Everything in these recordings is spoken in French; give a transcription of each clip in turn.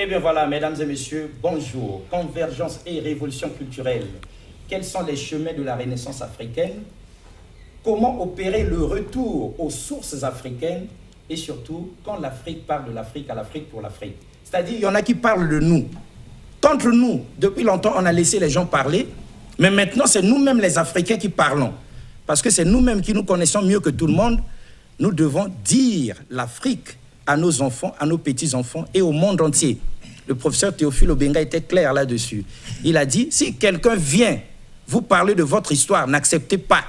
Eh bien voilà, mesdames et messieurs, bonjour. Convergence et révolution culturelle. Quels sont les chemins de la Renaissance africaine? Comment opérer le retour aux sources africaines? Et surtout, quand l'Afrique parle de l'Afrique, à l'Afrique pour l'Afrique. C'est-à-dire, il y en a qui parlent de nous. Contre nous, depuis longtemps, on a laissé les gens parler. Mais maintenant, c'est nous-mêmes les Africains qui parlons. Parce que c'est nous-mêmes qui nous connaissons mieux que tout le monde. Nous devons dire l'Afrique à nos enfants, à nos petits-enfants et au monde entier. Le professeur Théophile Obenga était clair là-dessus. Il a dit, si quelqu'un vient vous parler de votre histoire, n'acceptez pas.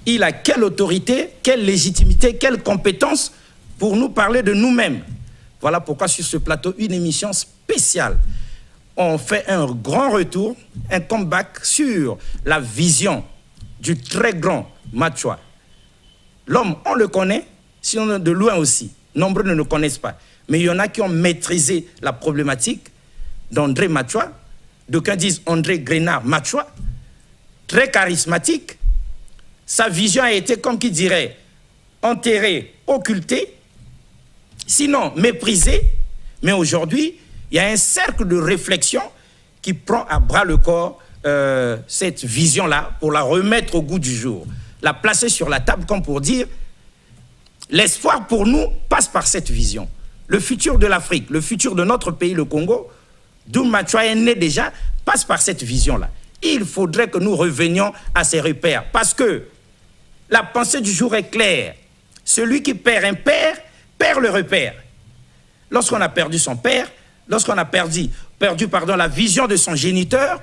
Il a quelle autorité, quelle légitimité, quelle compétence pour nous parler de nous-mêmes. Voilà pourquoi sur ce plateau, une émission spéciale. On fait un grand retour, un comeback sur la vision du très grand Machwa. L'homme, on le connaît, sinon de loin aussi. Nombreux ne le connaissent pas. Mais il y en a qui ont maîtrisé la problématique d'André Machwa. D'aucuns disent André Grenard Machwa. Très charismatique. Sa vision a été, comme qui dirait, enterrée, occultée, sinon méprisée. Mais aujourd'hui, il y a un cercle de réflexion qui prend à bras le corps cette vision-là pour la remettre au goût du jour. La placer sur la table comme pour dire l'espoir pour nous passe par cette vision. Le futur de l'Afrique, le futur de notre pays, le Congo, d'où Machwa est né déjà, passe par cette vision-là. Il faudrait que nous revenions à ces repères parce que la pensée du jour est claire. Celui qui perd un père, perd le repère. Lorsqu'on a perdu son père, lorsqu'on a perdu la vision de son géniteur,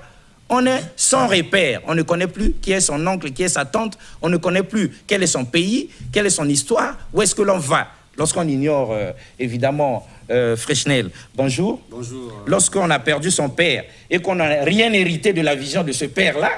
on est sans repère. On ne connaît plus qui est son oncle, qui est sa tante. On ne connaît plus quel est son pays, quelle est son histoire, où est-ce que l'on va. Lorsqu'on ignore, évidemment, Freshnel, bonjour. Bonjour. Lorsqu'on a perdu son père et qu'on n'a rien hérité de la vision de ce père-là,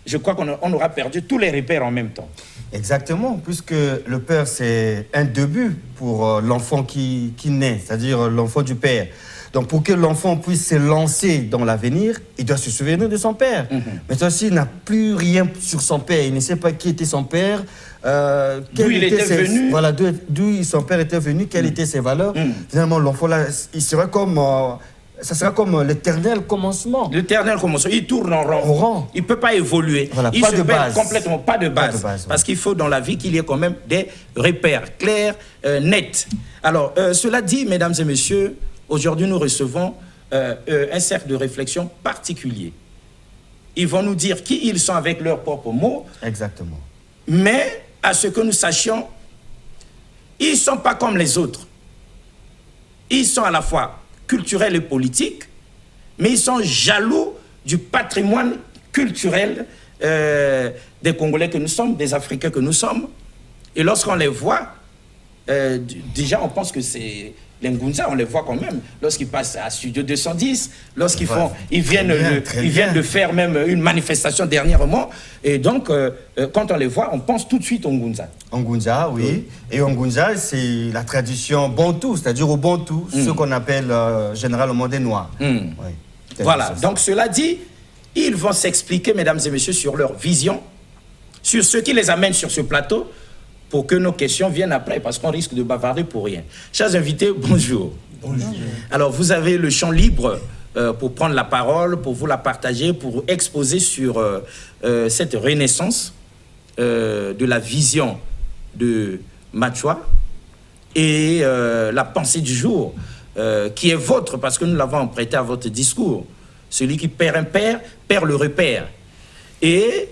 je crois qu'on aura perdu tous les repères en même temps. Exactement, puisque le père, c'est un début pour l'enfant qui naît, c'est-à-dire l'enfant du père. Donc, pour que l'enfant puisse se lancer dans l'avenir, il doit se souvenir de son père. Mais s'il n'a plus rien sur son père, il ne sait pas qui était son père, d'où il était venu. Voilà, d'où son père était venu, quelles étaient ses valeurs. Finalement, l'enfant, là, il serait comme... ça sera comme l'éternel commencement. L'éternel commencement. Il tourne en rond. Il ne peut pas évoluer. Voilà, il pas se de perd base. Complètement, pas de base. Parce qu'il faut dans la vie qu'il y ait quand même des repères clairs, nets. Alors, cela dit, mesdames et messieurs, aujourd'hui nous recevons un cercle de réflexion particulier. Ils vont nous dire qui ils sont avec leurs propres mots. Exactement. Mais, à ce que nous sachions, ils ne sont pas comme les autres. Ils sont à la fois culturels et politiques, mais ils sont jaloux du patrimoine culturel des Congolais que nous sommes, des Africains que nous sommes. Et lorsqu'on les voit, déjà on pense que c'est les Ngunza, on les voit quand même. Lorsqu'ils passent à Studio 210, lorsqu'ils viennent de faire même une manifestation dernièrement. Et donc, quand on les voit, on pense tout de suite au Ngunza. Ngunza, oui. Et Ngunza, c'est la tradition Bantou, c'est-à-dire au Bantou, ce qu'on appelle généralement des Noirs. Oui, voilà, donc cela dit, ils vont s'expliquer, mesdames et messieurs, sur leur vision, sur ce qui les amène sur ce plateau, pour que nos questions viennent après, parce qu'on risque de bavarder pour rien. Chers invités, bonjour. Bonjour. Alors, vous avez le champ libre pour prendre la parole, pour vous la partager, pour exposer sur cette renaissance de la vision de Machwa et la pensée du jour, qui est vôtre, parce que nous l'avons prêté à votre discours. Celui qui perd un père, perd le repère. Et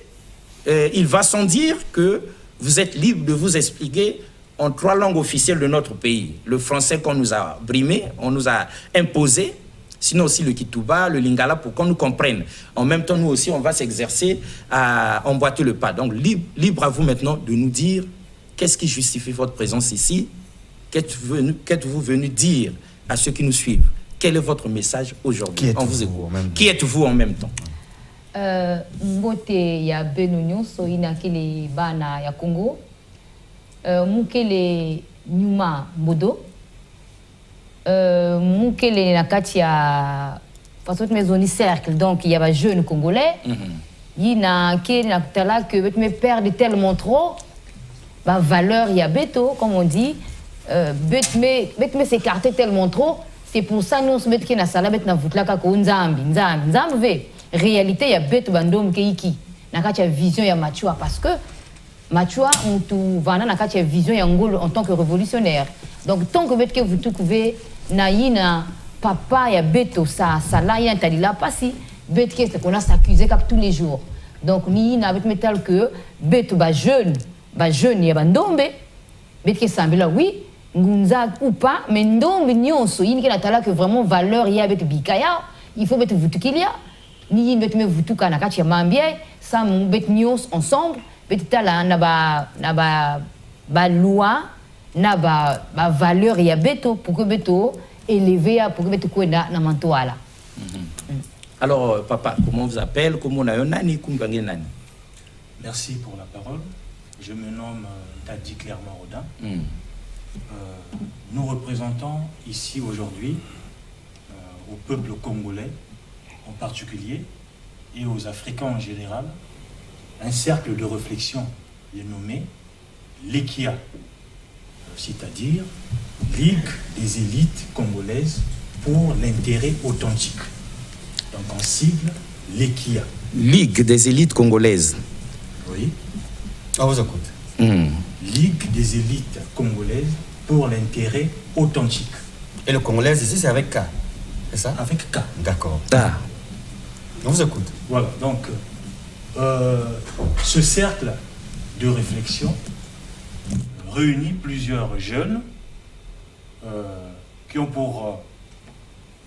il va sans dire que vous êtes libre de vous expliquer en 3 langues officielles de notre pays. Le français qu'on nous a brimé, on nous a imposé, sinon aussi le Kituba, le Lingala, pour qu'on nous comprenne. En même temps, nous aussi, on va s'exercer à emboîter le pas. Donc, libre à vous maintenant de nous dire qu'est-ce qui justifie votre présence ici, qu'êtes-vous venu dire à ceux qui nous suivent. Quel est votre message aujourd'hui? Qui êtes-vous en même temps? Mbote ya Benunyo so inakile bana ya Congo mukele nyuma mbodo mukele nakati ya façon de maison cercle, donc il y a des jeunes congolais yina ke na tala que me perdre tellement trop ba valeur ya beto comme on dit bet me s'écarter tellement trop C'est pour ça nous sommes qui na sala bet na vutla ka ko nzambi ve réalité ya bet bandom ke iki na kacha vision ya Machua parce que Machua on tout vana na kacha vision ya ngolo en tant que révolutionnaire. Donc tant que bet que vous trouvez na yina papa ya beto sa sala ya talila pasi bet que qu'on a s'accuser cap tous les jours. Donc ni na bet metal que beto ba jeune ya bandombe bet que sambila oui ngunza ou pas mais ndombe nyonso yini kena tala que vraiment valeur ya bet bikaya il faut bet vutukilia ni bet me vutuka na kati ya mambie ça bet nyonso ensemble bet tala na ba loi na ba valeur ya beto pour que beto élevé pour que beto kwenda na mantoala. Alors papa, comment on vous appelle, comment on a nani kumbange nani? Merci pour la parole. Je me nomme Tadi Clermont Rodin. Nous représentons ici aujourd'hui au peuple congolais en particulier et aux Africains en général un cercle de réflexion dénommé l'EKIA, c'est-à-dire Ligue des élites congolaises pour l'intérêt authentique. Donc en sigle, l'EKIA. Ligue des élites congolaises. Oui. On vous écoute. Ligue des élites congolaises pour l'intérêt authentique. Et le congolais ici, c'est avec K, c'est ça? Avec K. D'accord. Ah. On vous écoute. Voilà, donc ce cercle de réflexion réunit plusieurs jeunes qui ont pour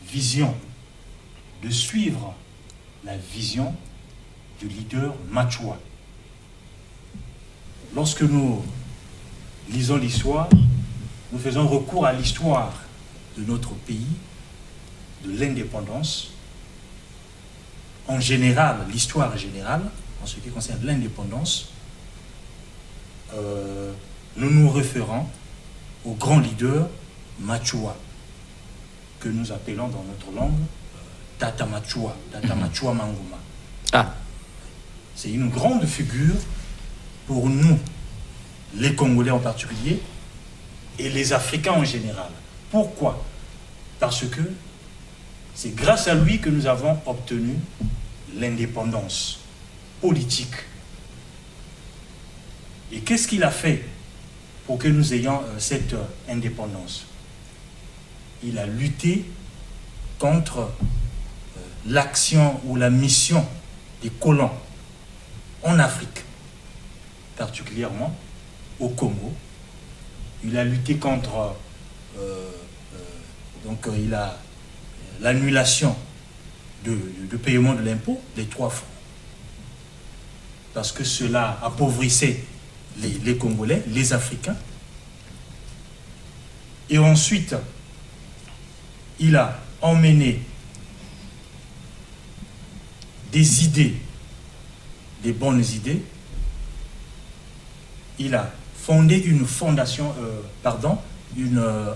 vision de suivre la vision du leader Machua. Lorsque nous lisons l'histoire, nous faisons recours à l'histoire de notre pays, de l'indépendance. En général, l'histoire générale, en ce qui concerne l'indépendance, nous nous référons au grand leader Machua, que nous appelons dans notre langue Tata Machua, Tata Machua Manguma. Ah. C'est une grande figure pour nous, les Congolais en particulier, et les Africains en général. Pourquoi? Parce que c'est grâce à lui que nous avons obtenu l'indépendance politique. Et qu'est-ce qu'il a fait pour que nous ayons cette indépendance? Il a lutté contre l'action ou la mission des colons en Afrique, particulièrement au Congo. Il a lutté contre il a l'annulation de paiement de l'impôt, les 3 francs, parce que cela appauvrissait les Congolais, les Africains. Et ensuite, il a emmené des idées, des bonnes idées. Il a fondé une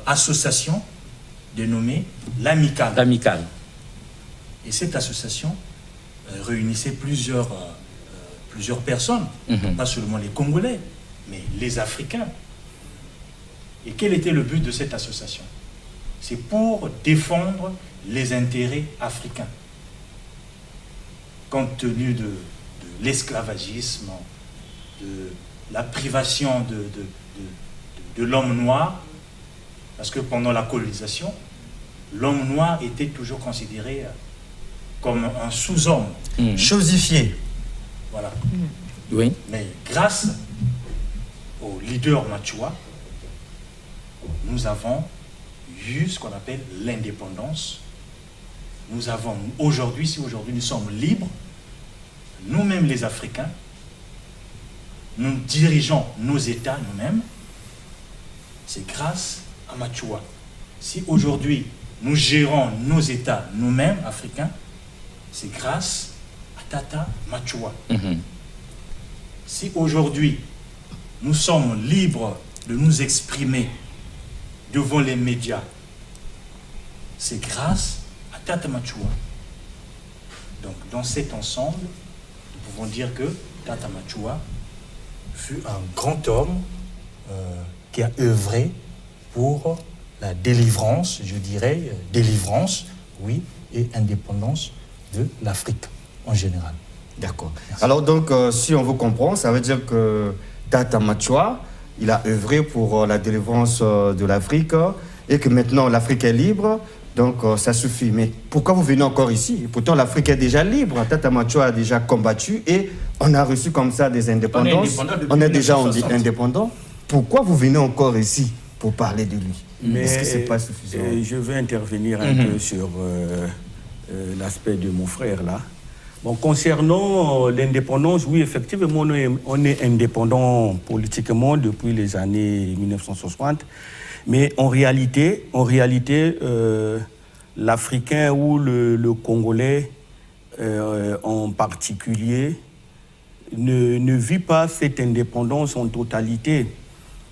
association dénommée l'Amicale. L'Amicale. Et cette association réunissait plusieurs personnes, pas seulement les Congolais, mais les Africains. Et quel était le but de cette association? C'est pour défendre les intérêts africains, compte tenu de l'esclavagisme, de la privation de l'homme noir, parce que pendant la colonisation, l'homme noir était toujours considéré comme un sous-homme. Chosifié. Voilà. Oui. Mais grâce au leader Machua, nous avons eu ce qu'on appelle l'indépendance. Nous avons aujourd'hui, si aujourd'hui nous sommes libres, nous-mêmes les Africains, nous dirigeons nos États nous-mêmes, c'est grâce à Machua. Si aujourd'hui nous gérons nos États nous-mêmes, Africains, c'est grâce à Tata Machua. Si aujourd'hui nous sommes libres de nous exprimer devant les médias, c'est grâce à Tata Machua. Donc dans cet ensemble, nous pouvons dire que Tata Machua fut un grand homme qui a œuvré pour la délivrance, je dirais, délivrance, oui, et indépendance de l'Afrique en général. D'accord. Alors donc, si on vous comprend, ça veut dire que Tata Machua, il a œuvré pour la délivrance de l'Afrique et que maintenant l'Afrique est libre, donc ça suffit. Mais pourquoi vous venez encore ici? Pourtant l'Afrique est déjà libre, Tata Machua a déjà combattu et on a reçu comme ça des indépendances. On est déjà indépendant. Pourquoi vous venez encore ici pour parler de lui? Est-ce que c'est pas suffisant? Je veux intervenir un peu sur l'aspect de mon frère là. Bon, concernant l'indépendance, oui, effectivement, on est indépendant politiquement depuis les années 1960, mais en réalité, l'Africain ou le Congolais en particulier ne vit pas cette indépendance en totalité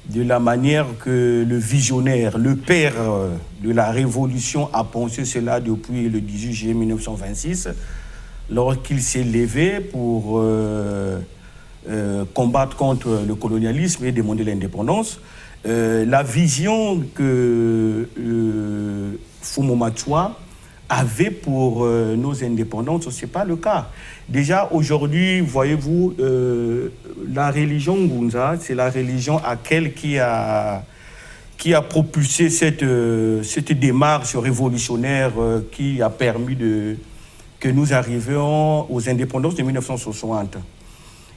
de la manière que le visionnaire, le père de la Révolution a pensé cela depuis le 18 juillet 1926, lorsqu'il s'est levé pour combattre contre le colonialisme et demander l'indépendance. La vision que Fumo Machua avait pour nos indépendances, ce n'est pas le cas. Déjà, aujourd'hui, voyez-vous, la religion Ngunza, c'est la religion qui a propulsé cette démarche révolutionnaire qui a permis que nous arrivions aux indépendances de 1960.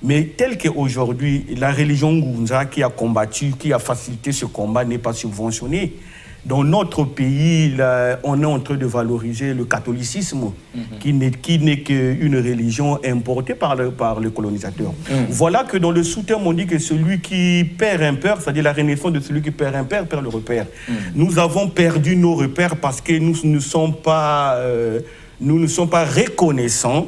Mais tel qu'aujourd'hui, la religion Ngunza qui a combattu, qui a facilité ce combat n'est pas subventionnée. Dans notre pays, là, on est en train de valoriser le catholicisme, qui n'est qu'une religion importée par le colonisateur. Voilà que dans le sous-terme, on dit que celui qui perd un père, c'est-à-dire la renaissance de celui qui perd un père, perd le repère. Nous avons perdu nos repères parce que nous ne sommes pas reconnaissants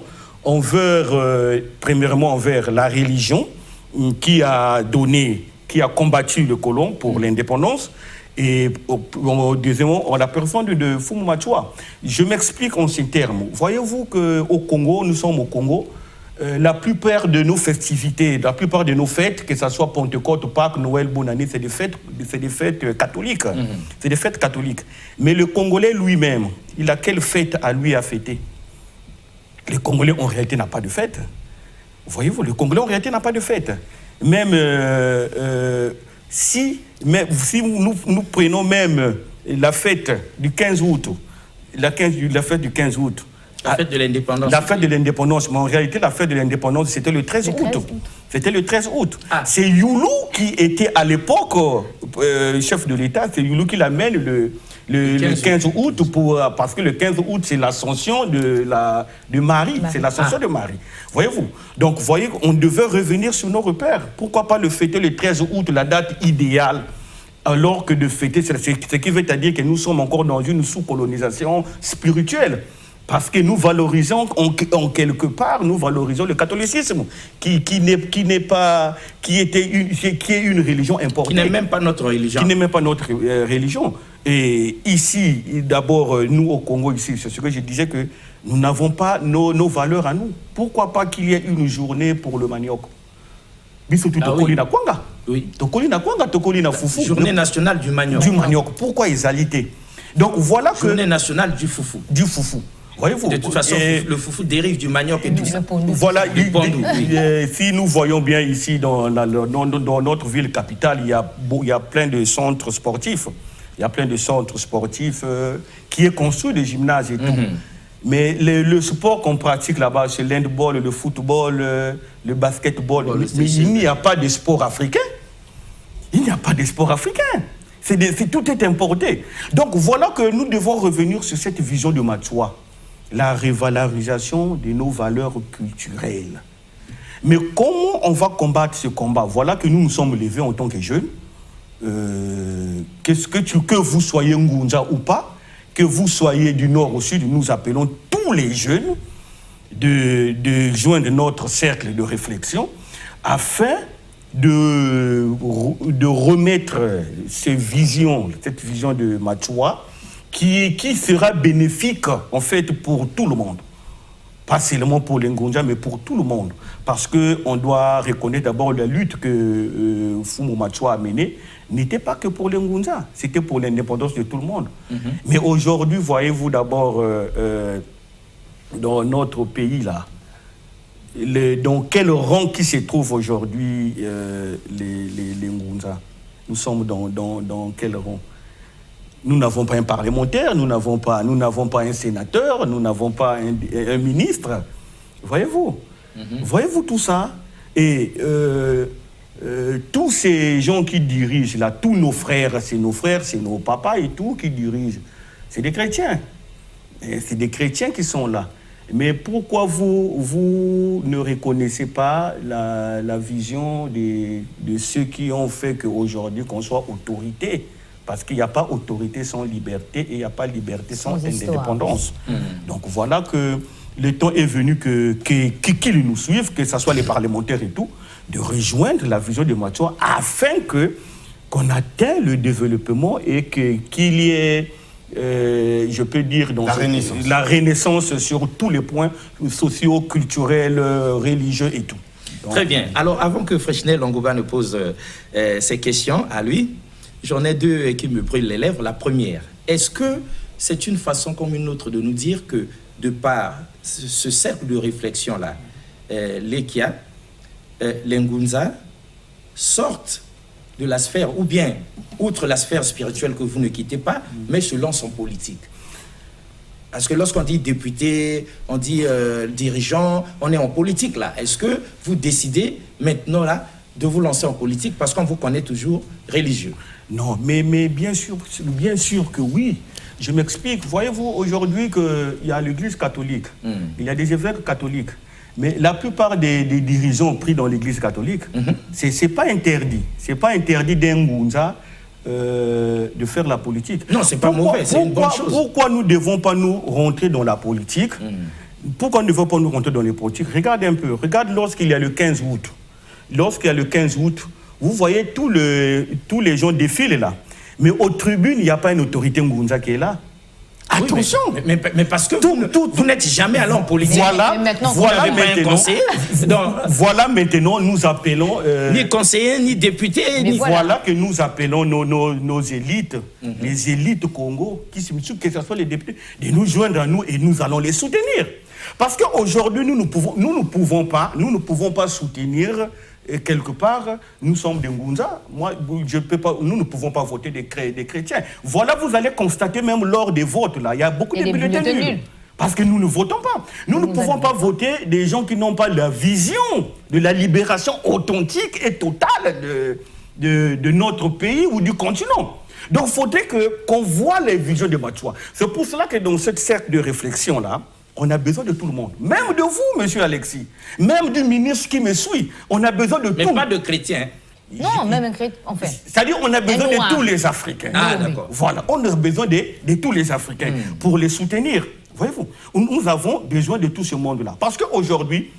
premièrement envers la religion qui a combattu le colon pour l'indépendance. Et deuxièmement, la personne de Fumo Machua. Je m'explique en ces termes. Voyez-vous qu'au Congo, nous sommes au Congo, la plupart de nos festivités, la plupart de nos fêtes, que ce soit Pentecôte, Pâques, Noël, bonne année, c'est des fêtes catholiques. C'est des fêtes catholiques. Mais le Congolais lui-même, il a quelle fête à lui à fêter? Le Congolais, en réalité, n'a pas de fête. Voyez-vous, le Congolais, en réalité, n'a pas de fête. Même si nous prenons même la fête du 15 août, la fête du 15 août, la fête de l'indépendance. La fête de l'indépendance, mais en réalité, la fête de l'indépendance, c'était le 13 août. C'était le 13 août. C'est Youlou qui était à l'époque chef de l'État, c'est Youlou qui l'amène le 15 août, parce que le 15 août, c'est l'ascension de Marie. C'est l'ascension de Marie. Voyez-vous? Donc, voyez, on devait revenir sur nos repères. Pourquoi pas le fêter le 13 août, la date idéale, alors que de fêter, ce qui veut dire que nous sommes encore dans une sous-colonisation spirituelle. Parce que nous valorisons, en quelque part, nous valorisons le catholicisme, qui est une religion importante. Qui n'est même pas notre religion. Qui n'est même pas notre religion. Et ici, d'abord, nous au Congo, ici, c'est ce que je disais, que nous n'avons pas nos valeurs à nous. Pourquoi pas qu'il y ait une journée pour le manioc? Oui. Journée nationale du manioc. Du manioc. Pourquoi égalité? Donc voilà que... Journée nationale du foufou. Du foufou. Voyez-vous, de toute façon, le foufou dérive du manioc et tout ça. Voilà, si nous voyons bien ici dans notre ville capitale, il y a plein de centres sportifs. Il y a plein de centres sportifs qui est construit des gymnases et tout. Mais le sport qu'on pratique là-bas, c'est l'handball, le football, le basketball. Mais il n'y a pas de sport africain. Il n'y a pas de sport africain. Tout est importé. Donc voilà que nous devons revenir sur cette vision de Machua. La révalorisation de nos valeurs culturelles. Mais comment on va combattre ce combat? Voilà que nous nous sommes levés en tant que jeunes. Que vous soyez Ngunza ou pas, que vous soyez du nord au sud, nous appelons tous les jeunes de joindre notre cercle de réflexion afin de remettre cette vision de Machua qui sera bénéfique en fait pour tout le monde. pas seulement pour les Ngonja, mais pour tout le monde. Parce qu'on doit reconnaître d'abord la lutte que Fumu Machua a menée n'était pas que pour les Ngonja, c'était pour l'indépendance de tout le monde. Mais aujourd'hui, voyez-vous d'abord, dans notre pays, là, dans quel rang qui se trouve aujourd'hui les Ngonja? Nous sommes dans quel rang? Nous n'avons pas un parlementaire, nous n'avons pas un sénateur, nous n'avons pas un ministre. Voyez-vous? Voyez-vous tout ça? Et tous ces gens qui dirigent là, tous nos frères, c'est nos papas et tout qui dirigent. C'est des chrétiens. C'est des chrétiens qui sont là. Mais pourquoi vous ne reconnaissez pas la vision de ceux qui ont fait qu'aujourd'hui qu'on soit autorité? Parce qu'il n'y a pas autorité sans liberté et il n'y a pas liberté sans indépendance. Donc voilà que le temps est venu qu'ils nous suivent, que ce soit les parlementaires et tout, de rejoindre la vision de Machua afin qu'on atteigne le développement et qu'il y ait, je peux dire, la renaissance sur tous les points sociaux, culturels, religieux et tout. Donc, très bien. Alors avant que Fresnel Longouba ne pose ses questions à lui, j'en ai deux qui me brûlent les lèvres. La première, est-ce que c'est une façon comme une autre de nous dire que de par ce cercle de réflexion-là, les Kia, les Ngunza sortent de la sphère, ou bien, outre la sphère spirituelle que vous ne quittez pas, mais se lancent en politique? Parce que lorsqu'on dit député, on dit dirigeant, on est en politique là. Est-ce que vous décidez maintenant là de vous lancer en politique parce qu'on vous connaît toujours religieux? Non, mais bien sûr que oui. Je m'explique. Voyez-vous, aujourd'hui, qu'il y a l'Église catholique, il y a des évêques catholiques, mais la plupart des dirigeants pris dans l'Église catholique, c'est pas interdit. C'est pas interdit d'un Ngunza de faire la politique. Non, c'est pas mauvais, c'est une bonne chose. Pourquoi nous ne devons pas nous rentrer dans la politique? Pourquoi nous ne devons pas nous rentrer dans les politiques? Regarde un peu. Regarde lorsqu'il y a le 15 août. Lorsqu'il y a le 15 août, vous voyez tous les gens défilent là. Mais aux tribunes, il n'y a pas une autorité Ngunza qui est là. Attention. Oui, mais parce que vous n'êtes jamais allé en politique. Voilà maintenant, nous appelons... ni conseiller, ni député. Voilà que nous appelons nos élites, les élites Congo, que ce soit les députés, de nous joindre à nous et nous allons les soutenir. Parce qu'aujourd'hui, nous ne pouvons pas soutenir... Et quelque part, nous sommes des Ngunza. Moi, nous ne pouvons pas voter des chrétiens. Voilà, vous allez constater même lors des votes, là, il y a beaucoup de bulletins nuls. Parce que nous ne votons pas. Nous ne pouvons pas voter des gens qui n'ont pas la vision de la libération authentique et totale de notre pays ou du continent. Donc, il faudrait qu'on voit les visions de Machua. C'est pour cela que dans cette cercle de réflexion-là, on a besoin de tout le monde. Même de vous, monsieur Alexis. Même du ministre qui me suit. On a besoin de tout. Mais pas de chrétiens. Non, même un chrétien, en fait. C'est-à-dire on a besoin de tous les Africains. Ah, d'accord. Voilà, on a besoin de tous les Africains pour les soutenir. Voyez-vous, nous avons besoin de tout ce monde-là. Parce qu'aujourd'hui,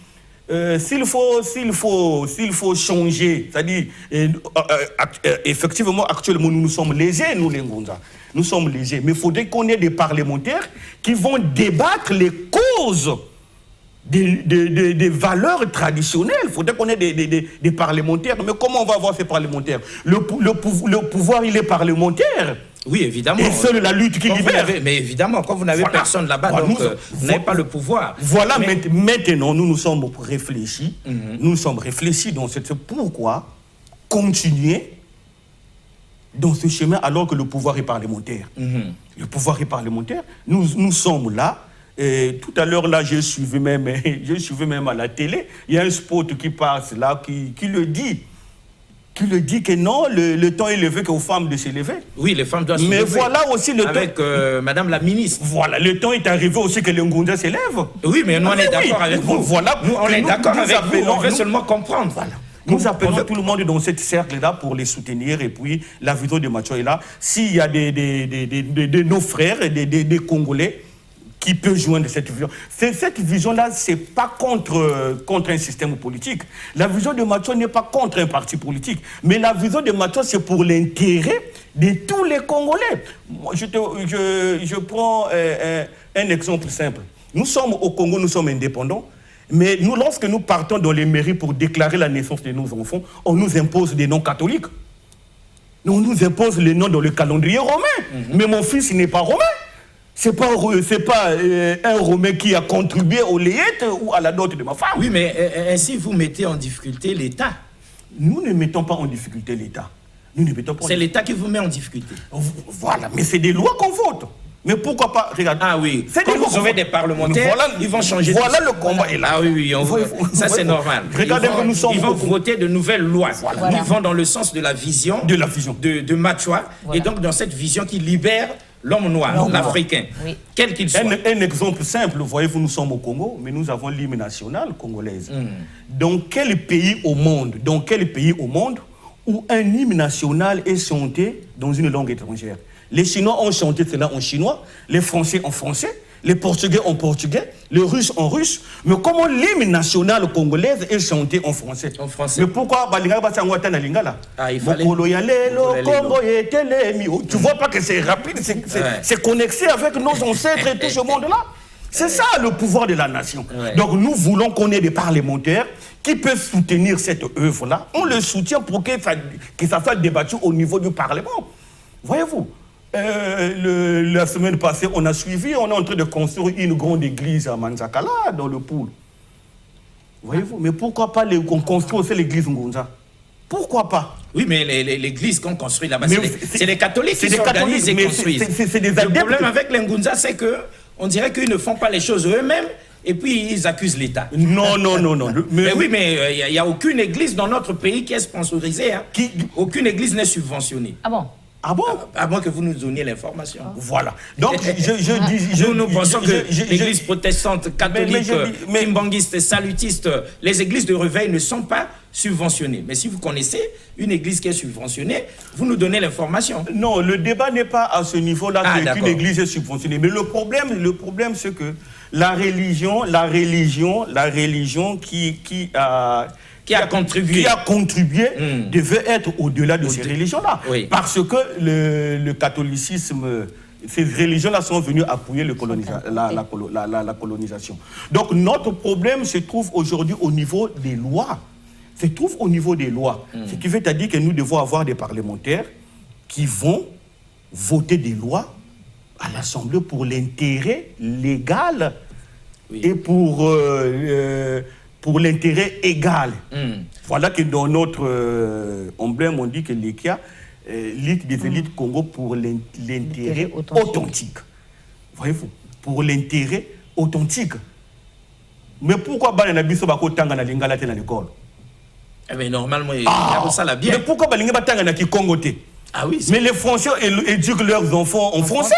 s'il faut changer, c'est-à-dire, effectivement, actuellement, nous sommes légers, nous, les Ngunza. Nous sommes légers. Mais il faudrait qu'on ait des parlementaires qui vont débattre les causes des valeurs traditionnelles. Il faudrait qu'on ait des parlementaires. Mais comment on va avoir ces parlementaires? Le pouvoir, il est parlementaire. Oui, évidemment. Et seule la lutte qui libère. Mais évidemment, quand vous n'avez personne là-bas, donc vous n'avez pas le pouvoir. Voilà, maintenant, nous sommes réfléchis. Nous sommes réfléchis dans cette... Pourquoi continuer dans ce chemin alors que le pouvoir est parlementaire? Le pouvoir est parlementaire. Nous sommes là. Et tout à l'heure, là, je suivais même à la télé. Il y a un spot qui passe là, qui le dit. Qui le dit que non, le temps est levé qu'aux femmes de s'élever. Oui, les femmes doivent se lever. Mais voilà aussi le temps... Avec Madame la ministre. Voilà, le temps est arrivé aussi que les Ngunza s'élèvent. Oui, mais nous, on est d'accord avec vous. Voilà. Nous, on est d'accord avec vous. On veut seulement comprendre. Voilà. Nous appelons tout le monde dans cette cercle-là pour les soutenir. Et puis, la vision de Machua est là. S'il y a de nos frères, des Congolais, qui peut joindre cette vision. Cette vision-là, ce n'est pas contre un système politique. La vision de Machua n'est pas contre un parti politique. Mais la vision de Machua, c'est pour l'intérêt de tous les Congolais. Moi, je prends un exemple simple. Nous sommes au Congo, nous sommes indépendants, mais nous, lorsque nous partons dans les mairies pour déclarer la naissance de nos enfants, on nous impose des noms catholiques. On nous impose les noms dans le calendrier romain. Mais mon fils n'est pas romain. C'est pas un Romain qui a contribué aux layette ou à la dot de ma femme. Oui, mais ainsi vous mettez en difficulté l'État. Nous ne mettons pas en difficulté l'État. C'est l'État qui vous met en difficulté. Voilà, mais c'est des lois qu'on vote. Mais pourquoi pas, regarde. Ah oui, quand vous aurez des parlementaires, ils vont changer. Voilà le combat est là. Ah oui, ça c'est normal. Regardez que nous sommes. Ils vont voter de nouvelles lois. Voilà. Ils vont dans le sens de la vision de Machua. Voilà. Et donc dans cette vision qui libère l'homme noir, l'Africain, quel qu'il soit. Un exemple simple, voyez-vous, nous sommes au Congo, mais nous avons l'hymne national congolaise. Dans quel pays au monde où un hymne national est chanté dans une langue étrangère? Les Chinois ont chanté cela en chinois, les Français en français, les Portugais en portugais, les Russes en russe. Mais comment l'hymne national congolais est chanté en français? En français. Mais pourquoi il fallait... Tu vois pas que c'est rapide, c'est connecté avec nos ancêtres et tout ce monde-là. C'est ça le pouvoir de la nation. Donc nous voulons qu'on ait des parlementaires qui peuvent soutenir cette œuvre-là. On le soutient pour que ça soit débattu au niveau du Parlement. Voyez-vous, la semaine passée, on a suivi, on est en train de construire une grande église à Manzakala, dans le Poul. Voyez-vous, mais pourquoi pas qu'on construise aussi l'église Ngonza? Pourquoi pas? Oui, mais l'église qu'on construit là-bas, c'est les catholiques qui s'organisent et construisent. Le problème avec les Ngonza, c'est qu'on dirait qu'ils ne font pas les choses eux-mêmes. Et puis, ils accusent l'État. Non. Mais oui, mais il n'y a aucune église dans notre pays qui est sponsorisée. Hein. Aucune église n'est subventionnée. Ah bon? Ah bon? À moins que vous nous donniez l'information. Voilà. Donc, nous pensons que l'église protestante, catholique, kimbanguiste, salutiste, les églises de réveil ne sont pas subventionnées. Mais si vous connaissez une église qui est subventionnée, vous nous donnez l'information. Non, le débat n'est pas à ce niveau-là qu'une église est subventionnée. Mais le problème, c'est que la religion qui a contribué devait être au-delà de ces religions-là. Oui. Parce que le catholicisme, ces religions-là sont venues appuyer la colonisation. Donc notre problème se trouve aujourd'hui au niveau des lois. Ce qui veut dire que nous devons avoir des parlementaires qui vont voter des lois à l'Assemblée pour l'intérêt légal et pour l'intérêt égal. Voilà que dans notre emblème, on dit que l'EKIA, l'élite des élites Congo pour l'intérêt authentique. Voyez-vous, pour l'intérêt authentique. Mais pourquoi Balanabiso Bako Tanga na Lingala te na l'école? Eh bien, normalement, il y a ça là bien. Mais pourquoi Balingaba Tanga na Kikongo te? Ah oui. Mais les Français éduquent leurs enfants en français.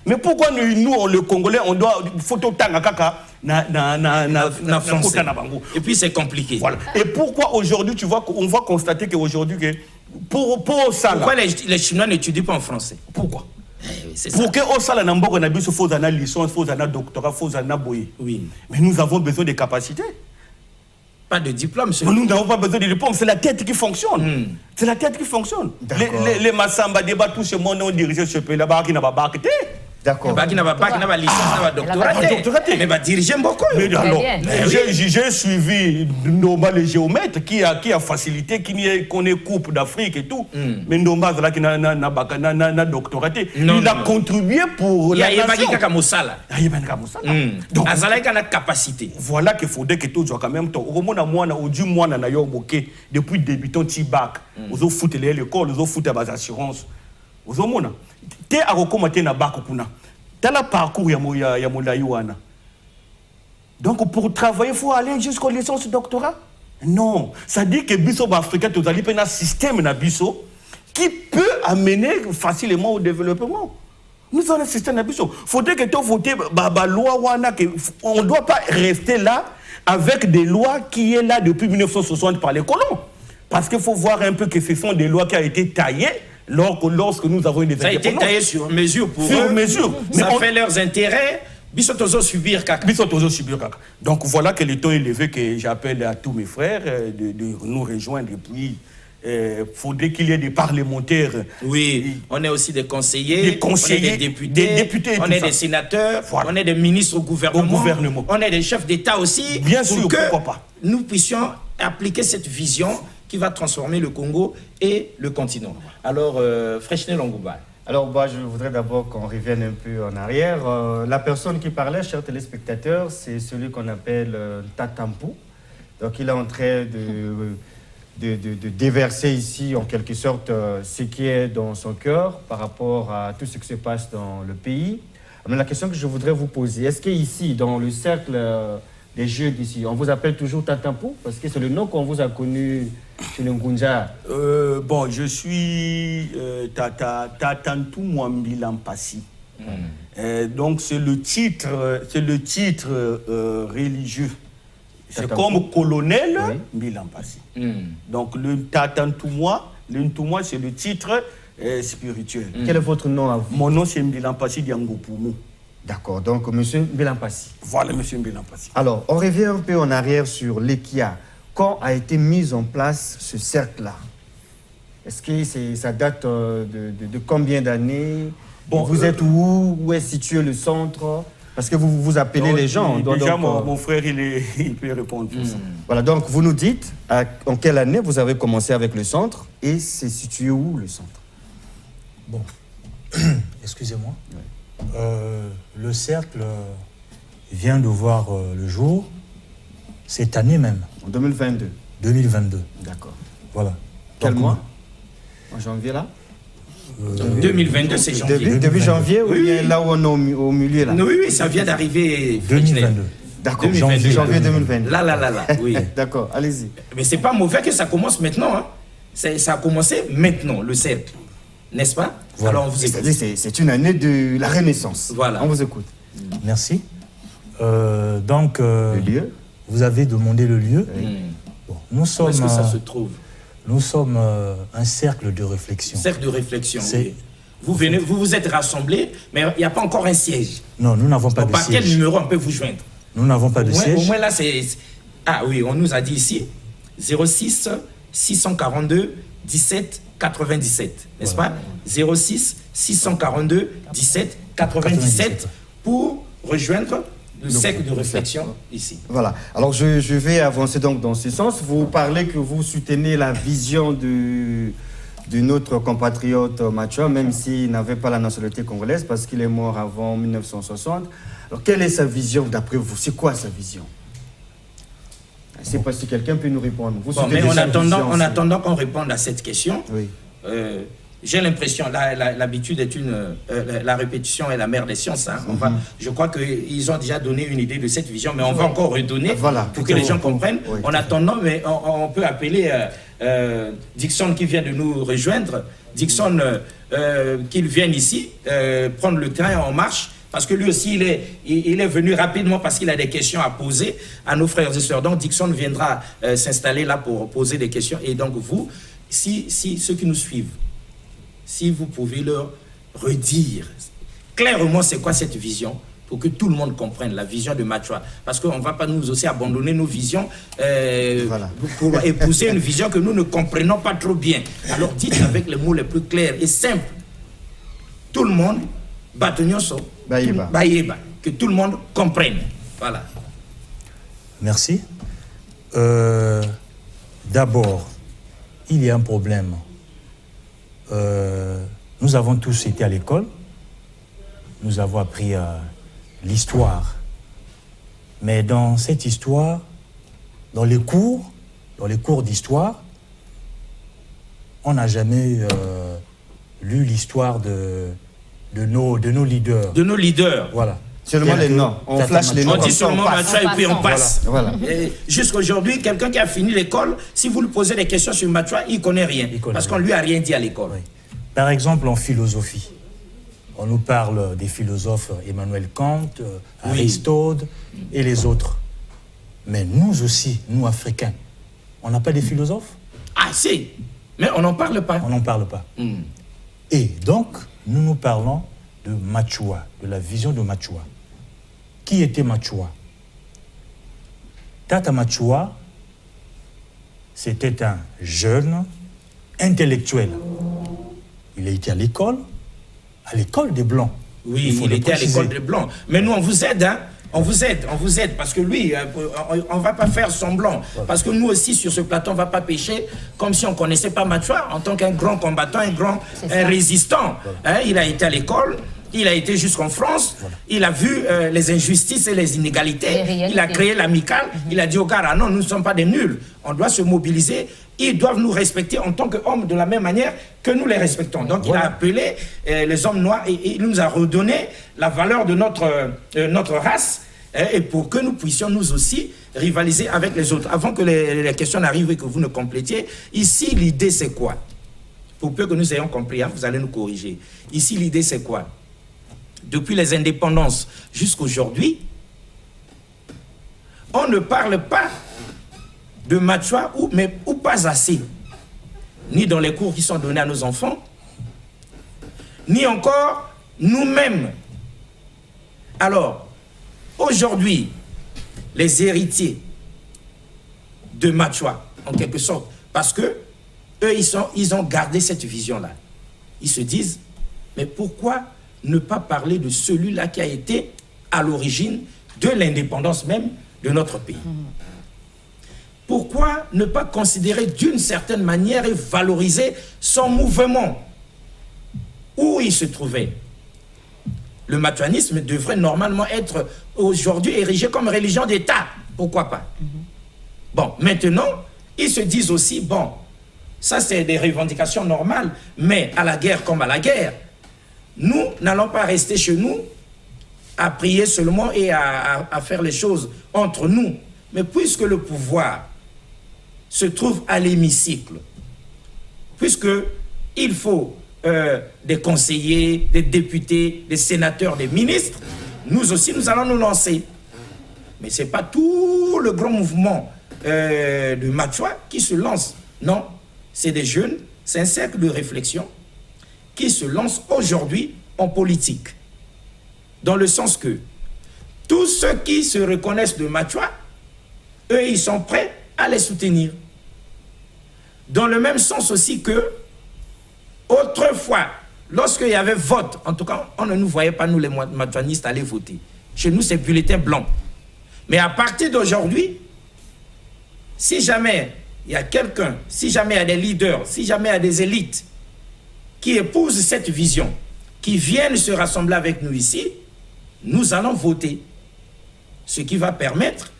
Mais pourquoi nous, les Congolais, on doit photo tanga kaka na français. Et puis c'est compliqué. Voilà. Et pourquoi aujourd'hui, tu vois, on va constater qu'aujourd'hui, pour ça là. Pourquoi les Chinois n'étudient pas en français? Pourquoi? Pour que au sala n'amboko na biso faut ana licence, faut ana doctorat, faut ana boye. Oui. Mais nous avons besoin de capacités. Pas de diplôme. Nous n'avons pas besoin de diplôme, c'est la tête qui fonctionne. C'est la tête qui fonctionne. Les Massamba débat tout ce monde ont dirigé ce pays là-bas qui n'a pas bakté. D'accord. Qui n'a pas licence, n'a pas doctorat. Mais va diriger beaucoup. Mais alors, j'ai suivi Ndomba le géomètre qui a facilité, qu'on est coupe d'Afrique et tout. Mais Ndomba là qui n'a doctorat. Il a contribué pour la nation. Il y a donc Azalaï a la capacité. Voilà qu'il faudrait que tout soit quand même temps. Au moins au du mois na yo boké depuis débutant Tibac, aux foot l'école, aux foot à assurance. Aux hommes te a recommander na bac kuna. T'as le parcours ya Moulaïwana. Donc pour travailler, il faut aller jusqu'au licence doctorat? Non. Ça dit que Bisso Africain, tu as un système na Bisso qui peut amener facilement au développement. Nous avons un système na Bisso. Il faudrait que tu votes la loi wana que on ne doit pas rester là avec des lois qui est là depuis 1960 par les colons. Parce qu'il faut voir un peu que ce sont des lois qui ont été taillées lorsque nous avons eu des indépendances. Ça a été taillé sur mesure pour eux. Sur mesure. Ça fait leurs intérêts. Bissotozo subir caca. Donc voilà que le ton élevé que j'appelle à tous mes frères de nous rejoindre et puis faudrait qu'il y ait des parlementaires. Oui, on est aussi des conseillers, on est des députés, et on tout est ça. des sénateurs, Voilà. on est des ministres au gouvernement, on est des chefs d'État aussi. Bien sûr, pour que pourquoi pas. nous puissions appliquer cette vision qui va transformer le Congo et le continent. Alors, Freshne Longouba. Alors, je voudrais d'abord qu'on revienne un peu en arrière. La personne qui parlait, chers téléspectateurs, c'est celui qu'on appelle Tatampu. Donc, il est en train de déverser ici, en quelque sorte, ce qui est dans son cœur par rapport à tout ce qui se passe dans le pays. Mais la question que je voudrais vous poser, est-ce qu'ici, dans le cercle des jeux d'ici, on vous appelle toujours Tatampu? Parce que c'est le nom qu'on vous a connu chez le Ngunja. Je suis Tatantou Mwambi Lampasi. Donc, c'est le titre religieux. C'est comme colonel Mbilampasi. Donc, le Tatantouma, c'est le titre spirituel. Quel est votre nom à vous? Mon nom, c'est Mbilampasi Diangopoumou. D'accord, donc monsieur Mbilampasi. Voilà, monsieur Mbilampasi. Alors, on revient un peu en arrière sur l'EKIA. Quand a été mis en place ce cercle-là? Est-ce que ça date de combien d'années? Vous êtes où est situé le centre? Parce que vous appelez les gens. Déjà, mon frère, il peut répondre pour ça. Voilà, donc vous nous dites en quelle année vous avez commencé avec le centre et c'est situé où le centre? Bon, excusez-moi. Oui. Le cercle vient de voir le jour cette année même. En 2022. 2022. D'accord. Voilà. Quel mois? En janvier là? 2022, c'est janvier. Début janvier, oui. Là où on est au milieu là. Oui, ça vient d'arriver. 2022. D'accord, janvier 2022. Là, oui. D'accord, allez-y. Mais c'est pas mauvais que ça commence maintenant. Hein. Ça a commencé maintenant, le cercle. N'est-ce pas? Voilà. Alors, on vous écoute. C'est une année de la Renaissance. Voilà. On vous écoute. Merci. Donc, le lieu. Vous avez demandé le lieu. Bon, nous sommes. Où est-ce que ça se trouve? Nous sommes un cercle de réflexion. Cercle de réflexion. Oui. Vous vous êtes rassemblés, mais il n'y a pas encore un siège. Non, nous n'avons pas de siège. Par quel numéro on peut vous joindre? Nous n'avons pas de siège. Au moins là, c'est... Ah oui, on nous a dit ici, 06 642 17 97, n'est-ce pas? 06 642 17 97 pour rejoindre le cercle de réflexion ici. Voilà. Alors, je vais avancer donc dans ce sens. Vous parlez que vous soutenez la vision de notre compatriote Machua, même s'il n'avait pas la nationalité congolaise, parce qu'il est mort avant 1960. Alors, quelle est sa vision d'après vous? C'est quoi sa vision? Je ne sais pas si quelqu'un peut nous répondre. Mais en attendant qu'on réponde à cette question, oui. J'ai l'impression, l'habitude est la répétition est la mère des sciences. Hein. Je crois qu'ils ont déjà donné une idée de cette vision, mais on va encore redonner pour que les gens comprennent. Oui, en attendant, mais on peut appeler Dixon qui vient de nous rejoindre. Dixon, qu'il vienne ici, prendre le train en marche, parce que lui aussi, il est venu rapidement parce qu'il a des questions à poser à nos frères et sœurs. Donc, Dixon viendra s'installer là pour poser des questions. Et donc, vous, si ceux qui nous suivent, si vous pouvez leur redire clairement c'est quoi cette vision pour que tout le monde comprenne la vision de Machua. Parce qu'on ne va pas nous aussi abandonner nos visions pour épouser une vision que nous ne comprenons pas trop bien. Alors dites avec les mots les plus clairs et simples. Tout le monde, Batonyoso, Bayeba, que tout le monde comprenne. Voilà. Merci. D'abord, il y a un problème. Nous avons tous été à l'école, nous avons appris l'histoire. Mais dans cette histoire, dans les cours d'histoire, on n'a jamais lu l'histoire de nos leaders. De nos leaders. Voilà. Seulement les noms. On flash les noms. On dit seulement Machua et puis on passe. Voilà. Jusqu'aujourd'hui, quelqu'un qui a fini l'école, si vous lui posez des questions sur Machua, il ne connaît rien. Parce qu'on ne lui a rien dit à l'école. Oui. Par exemple, en philosophie, on nous parle des philosophes Emmanuel Kant, Aristote et les autres. Mais nous aussi, nous Africains, on n'a pas des philosophes? Ah si, mais on n'en parle pas. On n'en parle pas. Et donc, nous parlons de Machua, de la vision de Machua. Qui était Machua? Tata Machua, c'était un jeune intellectuel. Il a été à l'école des Blancs. Oui, il était à l'école des Blancs. Mais nous, on vous aide, hein. On vous aide, parce que lui, on ne va pas faire semblant. Parce que nous aussi, sur ce plateau, on ne va pas pécher comme si on ne connaissait pas Machoua en tant qu'un grand combattant, un résistant. Hein, il a été à l'école, il a été jusqu'en France, il a vu les injustices et les inégalités, il a créé l'amicale, il a dit aux gars, ah non, nous ne sommes pas des nuls, on doit se mobiliser, ils doivent nous respecter en tant qu'hommes de la même manière que nous les respectons. Donc il a appelé les hommes noirs et il nous a redonné la valeur de notre race, et pour que nous puissions nous aussi rivaliser avec les autres. Avant que les questions n'arrivent et que vous ne complétiez, ici l'idée c'est quoi? Pour peu que nous ayons compris, hein, vous allez nous corriger. Ici l'idée c'est quoi? Depuis les indépendances jusqu'aujourd'hui, on ne parle pas de Machoua ou pas assez, ni dans les cours qui sont donnés à nos enfants, ni encore nous-mêmes. Alors, aujourd'hui, les héritiers de Machoua, en quelque sorte, parce que eux, ils ont gardé cette vision-là. Ils se disent, mais pourquoi ne pas parler de celui-là qui a été à l'origine de l'indépendance même de notre pays? Pourquoi ne pas considérer d'une certaine manière et valoriser son mouvement où il se trouvait? Le machouanisme devrait normalement être aujourd'hui érigé comme religion d'État. Pourquoi pas? Bon, maintenant, ils se disent aussi, bon, ça c'est des revendications normales, mais à la guerre comme à la guerre, nous n'allons pas rester chez nous à prier seulement et à faire les choses entre nous. Mais puisque le pouvoir se trouve à l'hémicycle, puisqu'il faut des conseillers, des députés, des sénateurs, des ministres, nous aussi nous allons nous lancer. Mais ce n'est pas tout le grand mouvement de Machoua qui se lance. Non, c'est des jeunes, c'est un cercle de réflexion qui se lance aujourd'hui en politique. Dans le sens que tous ceux qui se reconnaissent de Machoua, eux, ils sont prêts à les soutenir. Dans le même sens aussi que, autrefois, lorsqu'il y avait vote, en tout cas, on ne nous voyait pas, nous les machouanistes, aller voter. Chez nous, c'est bulletin blanc. Mais à partir d'aujourd'hui, si jamais il y a quelqu'un, si jamais il y a des leaders, si jamais il y a des élites qui épousent cette vision, qui viennent se rassembler avec nous ici, nous allons voter. Ce qui va permettre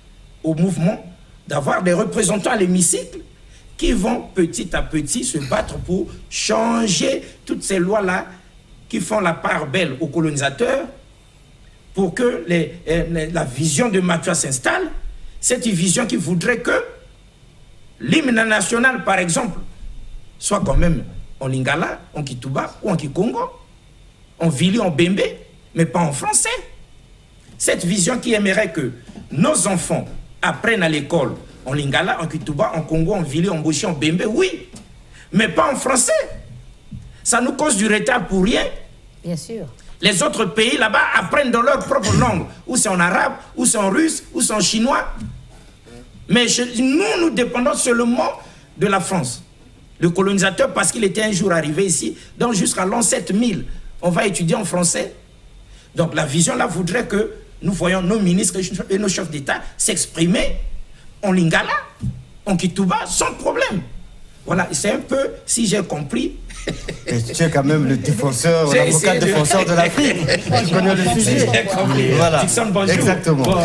au mouvement d'avoir des représentants à l'hémicycle qui vont petit à petit se battre pour changer toutes ces lois-là qui font la part belle aux colonisateurs pour que la vision de Machoua s'installe. C'est une vision qui voudrait que l'hymne national, par exemple, soit quand même en lingala, en kituba ou en kikongo, en vili, en bembe, mais pas en français. Cette vision qui aimerait que nos enfants apprennent à l'école en lingala, en kituba, en congo, en vili, en boshi, en bembe, oui, mais pas en français. Ça nous cause du retard pour rien. Bien sûr. Les autres pays là-bas apprennent dans leur propre langue, ou c'est en arabe, ou c'est en russe, ou c'est en chinois. Mais nous dépendons seulement de la France. Le colonisateur, parce qu'il était un jour arrivé ici, donc jusqu'à l'an 7000, on va étudier en français. Donc la vision là voudrait que nous voyons nos ministres et nos chefs d'État s'exprimer en lingala, en kituba, sans problème. Voilà, c'est un peu, si j'ai compris. Et tu es quand même le défenseur, l'avocat défenseur de l'Afrique. Tu connais le sujet. J'ai compris. Voilà. Dixon, bonjour. Exactement. Bon,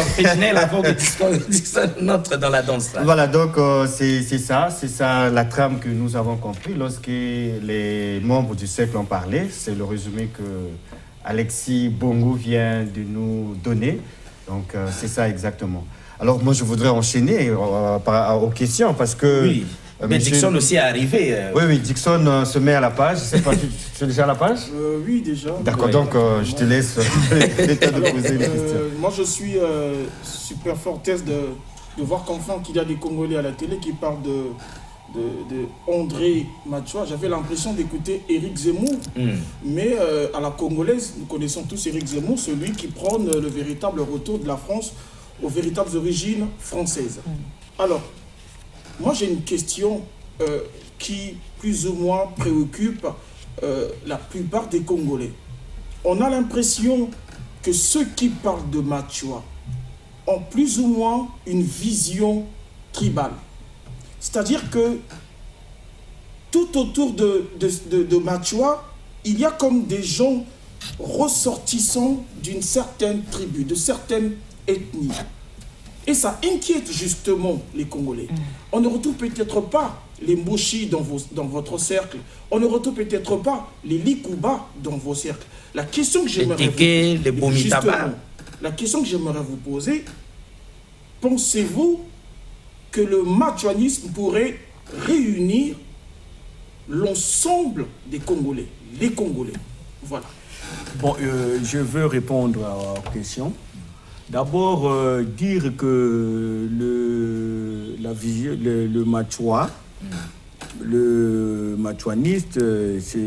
avant que Dixon entre dans la danse. Là. Voilà, donc c'est ça la trame que nous avons compris lorsque les membres du cercle ont parlé. C'est le résumé que Alexis Bongo vient de nous donner. Donc c'est ça exactement. Alors moi je voudrais enchaîner aux questions parce que... Oui. Mais Dixon aussi est arrivé. Oui, Dixon se met à la page. Je sais pas, tu es déjà à la page? Oui, déjà. D'accord, donc je te laisse le temps de poser les questions. Moi, je suis super fort test de voir qu'enfin qu'il y a des Congolais à la télé qui parlent de André Machoua. J'avais l'impression d'écouter Éric Zemmour. Mais à la congolaise, nous connaissons tous Éric Zemmour, celui qui prône le véritable retour de la France aux véritables origines françaises. Alors, moi, j'ai une question qui plus ou moins préoccupe la plupart des Congolais. On a l'impression que ceux qui parlent de Machua ont plus ou moins une vision tribale. C'est-à-dire que tout autour de Machua, il y a comme des gens ressortissants d'une certaine tribu, de certaines ethnies. Et ça inquiète justement les Congolais. On ne retrouve peut-être pas les Mboshi dans votre cercle. On ne retrouve peut-être pas les Likuba dans vos cercles. La question que j'aimerais vous poser, pensez-vous que le machuanisme pourrait réunir l'ensemble des Congolais, les Congolais? Voilà. Bon, je veux répondre à la question. D'abord, dire que le Machua, le machuaniste, c'est...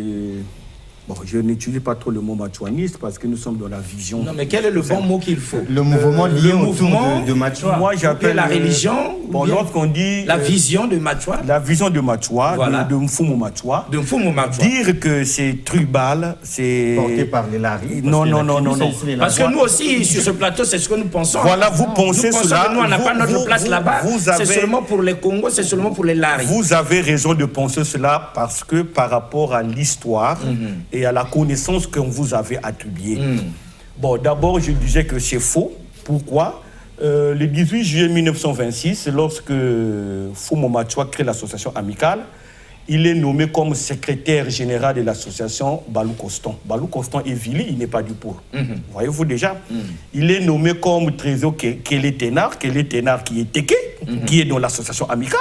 Bon, je n'utilise pas trop le mot machuaniste parce que nous sommes dans la vision... Non, mais quel est le bon mot qu'il faut? Le mouvement lié le mouvement de Machua. Moi, j'appelle la religion. Bon, lorsqu'on dit... La vision de Machua. La vision de Machua, voilà. de Mfumu Machua. De Mfumu Machua. Dire que c'est tribal, c'est... Porté par les Lari. Non. Parce que nous aussi, sur ce plateau, c'est ce que nous pensons. Voilà, vous pensez cela. Que nous, on n'a pas notre place là-bas. C'est seulement pour les Congos, c'est seulement pour les Lari. Vous avez raison de penser cela parce que par rapport à l'histoire et à la connaissance qu'on vous avait attribuée. Bon, d'abord, je disais que c'est faux. Pourquoi? Le 18 juillet 1926, lorsque Mfumu Machua crée l'association amicale, il est nommé comme secrétaire général de l'association Balou Constant. Balou Constant est Vili, il n'est pas du pour. Voyez-vous déjà? Il est nommé comme trésorier Kélé Ténard qui est Téké, qui est dans l'association amicale.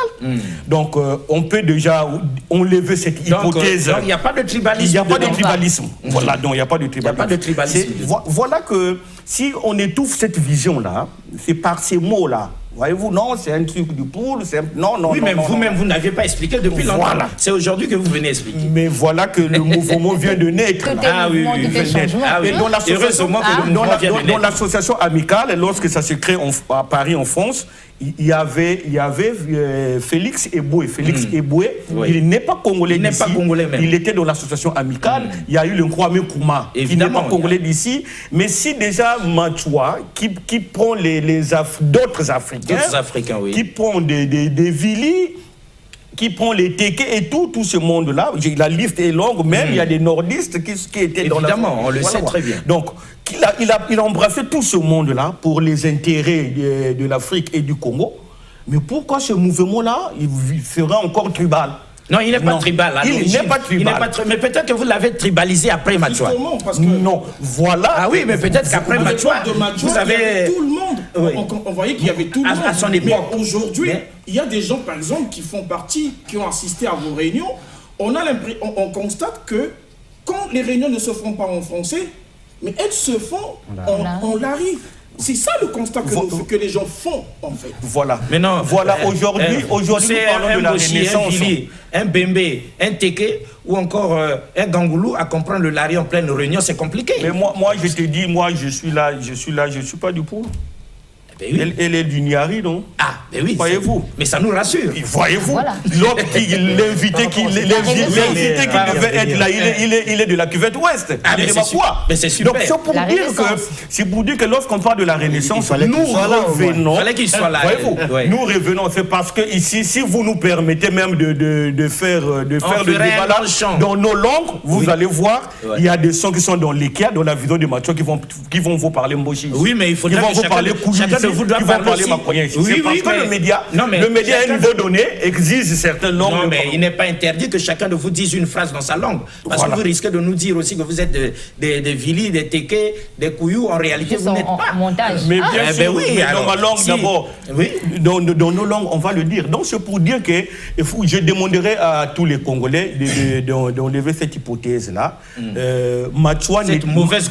Donc, on peut déjà enlever cette hypothèse. Donc, il n'y a pas de tribalisme. Il n'y a pas de tribalisme. Voilà, donc il n'y a pas de tribalisme. Il n'y a pas de tribalisme. Voilà que si on étouffe cette vision-là, c'est par ces mots-là. Voyez-vous, non, c'est un truc du poule, non. Oui, mais vous-même, vous n'aviez pas expliqué depuis longtemps. Voilà. C'est aujourd'hui que vous venez expliquer. Mais voilà que le mouvement vient de naître. Ah oui. Et dans l'association amicale, lorsque ça se crée à Paris, en France, il y avait Félix Eboué. Félix Eboué, il n'est pas congolais d'ici. Il n'est pas congolais même. Il était dans l'association amicale. Il y a eu le Kwame Kouma, qui n'est pas congolais d'ici. Mais si déjà Machua, qui prend d'autres Africains, oui. qui prend des Vili, qui prend les Téké et tout ce monde-là, la liste est longue, même il y a des nordistes qui étaient dans la... Évidemment, on le sait très bien. Donc, il a embrassé tout ce monde-là pour les intérêts de l'Afrique et du Congo. Mais pourquoi ce mouvement-là, il sera encore tribal? Non, il n'est pas tribal. Il n'est pas tribal. Mais peut-être que vous l'avez tribalisé après Machua. Parce que non, voilà. Ah oui, mais peut-être qu'après Machua, vous avez... tout le monde. Oui. On voyait qu'il y avait tout le monde. À son époque. Mais aujourd'hui, il y a des gens, par exemple, qui font partie, qui ont assisté à vos réunions. On constate que quand les réunions ne se font pas en français, mais elles se font en lari. C'est ça le constat que les gens font, en fait. Voilà. Mais non, voilà, aujourd'hui, nous parlons de la Renaissance. Un Bembe, un Téké ou encore un Gangoulou à comprendre le lari en pleine réunion, c'est compliqué. Mais moi, je te dis, je suis là, je suis pas du pour. Ben oui. Elle est du Niari, non? Ah, ben oui. Voyez-vous? Mais ça nous rassure. Voyez-vous? Voilà. L'autre, l'invité qui devait être là, il est de la cuvette ouest. Ah, mais c'est quoi? Mais c'est super. Donc, c'est pour dire que lorsqu'on parle de la Renaissance, nous revenons. Il fallait qu'il soit là. Voyez-vous? Nous revenons, c'est parce que ici, si vous nous permettez même de faire le débat là, dans nos langues, vous allez voir, il y a des sons qui sont dans l'Ikea, dans la vision de Machua, qui vont vous parler Mboshi. Oui, mais il faudrait que chacun vous doit parler aussi. Oui, parce que le média, à un niveau donné, exige certains noms. Non, mais il n'est pas interdit que chacun de vous dise une phrase dans sa langue. Parce que vous risquez de nous dire aussi que vous êtes des Vili, des Téké, des Kouyou. En réalité, vous n'êtes pas. Montage. Mais bien sûr, oui, dans ma langue d'abord. Oui. Dans nos langues, on va le dire. Donc, c'est pour dire que je demanderai à tous les Congolais d'enlever cette hypothèse-là. Cette mauvaise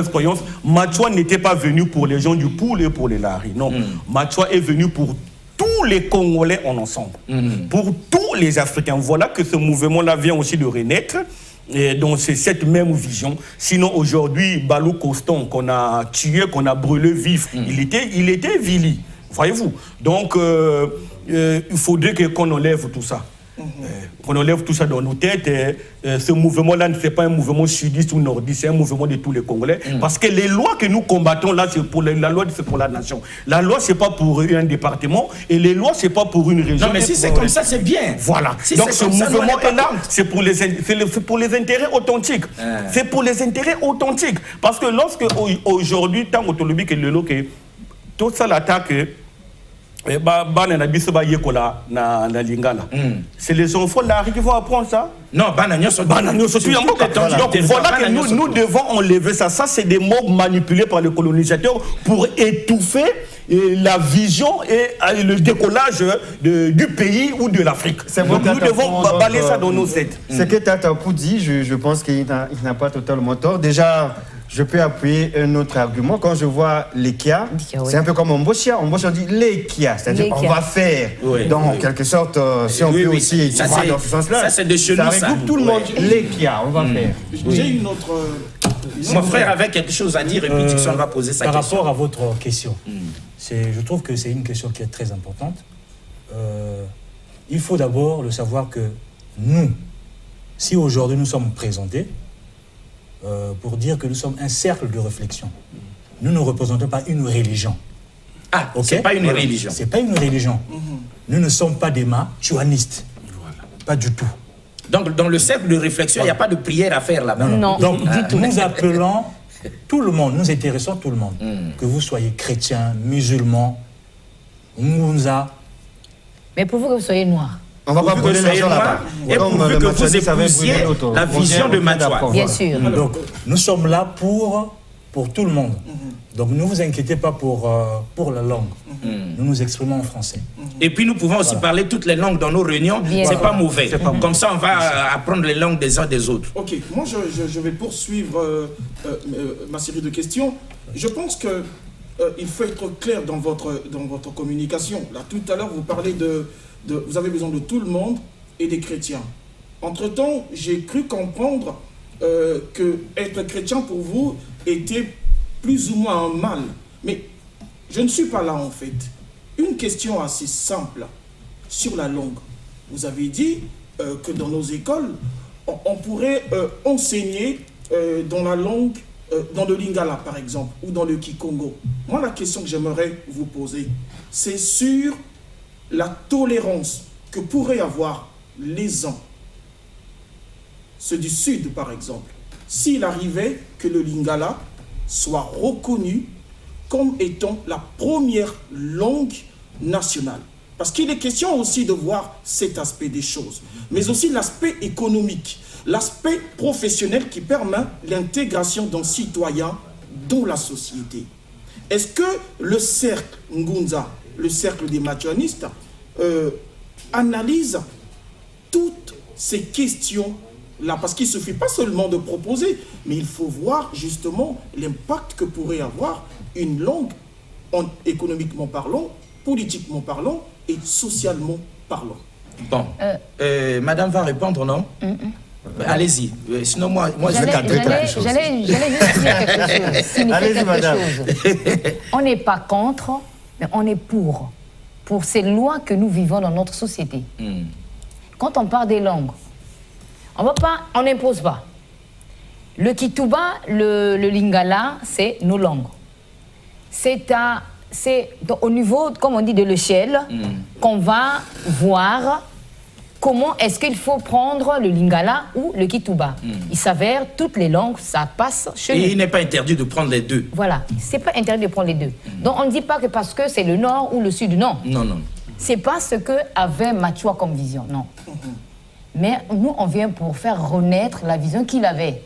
croyance. Machua n'était pas venu pour les gens du Poul et pour les Lari. Non. Machua est venu pour tous les Congolais en ensemble. Pour tous les Africains. Voilà que ce mouvement-là vient aussi de renaître. Et donc c'est cette même vision. Sinon aujourd'hui, Balou Constant qu'on a tué, qu'on a brûlé vif, il était Vili. Voyez-vous. Donc il faudrait qu'on enlève tout ça. Qu'on enlève tout ça dans nos têtes. Ce mouvement-là, ce n'est pas un mouvement sudiste ou nordiste, c'est un mouvement de tous les Congolais. Parce que les lois que nous combattons là, c'est pour la loi, c'est pour la nation. La loi, c'est pas pour un département, et les lois, c'est pas pour une région. Non, mais si c'est comme ça, c'est bien. Voilà. Si donc c'est ce comme ça, mouvement nous, on est là, c'est pour les intérêts authentiques. C'est pour les intérêts authentiques. Parce que lorsque aujourd'hui, tant autolobie que le lot, tout ça l'attaque. C'est les enfants là qui vont apprendre ça. Non, donc voilà que nous devons enlever ça. Ça, c'est des mots manipulés par les colonisateurs pour étouffer la vision et le décollage du pays ou de l'Afrique. Donc nous devons balayer ça dans nos têtes. Ce que Tatapou dit, je pense qu'il n'a pas totalement tort. Déjà, je peux appuyer un autre argument. Quand je vois les Kia, c'est un peu comme Mboshia. Mboshia dit les Kia, c'est-à-dire on va faire. Donc, en quelque sorte, si on peut aussi ça, voir dans ce sens-là, ça c'est de chez nous, ça. Tout le monde, les Kia, on va faire. J'ai une autre... Mon frère avait quelque chose à dire et puis Tucson va poser sa question. Par rapport à votre question, je trouve que c'est une question qui est très importante. Il faut d'abord le savoir que nous, si aujourd'hui nous sommes présentés, pour dire que nous sommes un cercle de réflexion. Nous ne représentons pas une religion. Ah, okay? C'est pas une religion. C'est pas une religion. Nous ne sommes pas des machuanistes. Voilà. Pas du tout. Donc, dans le cercle de réflexion, il n'y a pas de prière à faire là-bas. Non, donc, du tout. Nous appelons tout le monde, nous intéressons tout le monde. Que vous soyez chrétien, musulman, Ngunza. Mais pour vous que vous soyez noir. On va pas brûler l'argent là-bas. Et pourvu que vous épousiez la vision de Machoua. Bien sûr. Donc, nous sommes là pour tout le monde. Donc, ne vous inquiétez pas pour la langue. Nous nous exprimons en français. Et puis, nous pouvons aussi parler toutes les langues dans nos réunions. C'est pas mauvais. Comme ça, on va apprendre les langues des uns des autres. Ok, moi, je vais poursuivre ma série de questions. Je pense que il faut être clair dans votre communication. Là, tout à l'heure, vous parlez vous avez besoin de tout le monde et des chrétiens. Entre-temps, j'ai cru comprendre que être chrétien pour vous était plus ou moins un mal. Mais je ne suis pas là en fait. Une question assez simple sur la langue. Vous avez dit que dans nos écoles, on pourrait enseigner dans la langue, dans le Lingala par exemple, ou dans le Kikongo. Moi, la question que j'aimerais vous poser, c'est sur la tolérance que pourraient avoir les uns, ceux du Sud par exemple, s'il arrivait que le Lingala soit reconnu comme étant la première langue nationale. Parce qu'il est question aussi de voir cet aspect des choses, mais aussi l'aspect économique, l'aspect professionnel qui permet l'intégration d'un citoyen dans la société. Est-ce que le cercle Ngunza, le cercle des machuanistes, analyse toutes ces questions-là? Parce qu'il ne suffit pas seulement de proposer, mais il faut voir justement l'impact que pourrait avoir une langue, économiquement parlant, politiquement parlant et socialement parlant. Bon, madame va répondre, non? Allez-y, sinon moi je vais cadrer quelque chose. J'allais juste dire quelque chose. Allez-y, madame. On n'est pas contre, mais on est pour ces lois que nous vivons dans notre société. Quand on parle des langues, on n'impose pas. Le Kituba, le Lingala, c'est nos langues. C'est au niveau, comme on dit, de l'échelle qu'on va voir comment est-ce qu'il faut prendre le Lingala ou le Kituba. Il s'avère, toutes les langues, ça passe chez nous. Et il n'est pas interdit de prendre les deux. Voilà, c'est pas interdit de prendre les deux. Donc on ne dit pas que parce que c'est le nord ou le sud, non. Non, non. C'est pas ce qu'avait Machoua comme vision, non. Mais nous, on vient pour faire renaître la vision qu'il avait.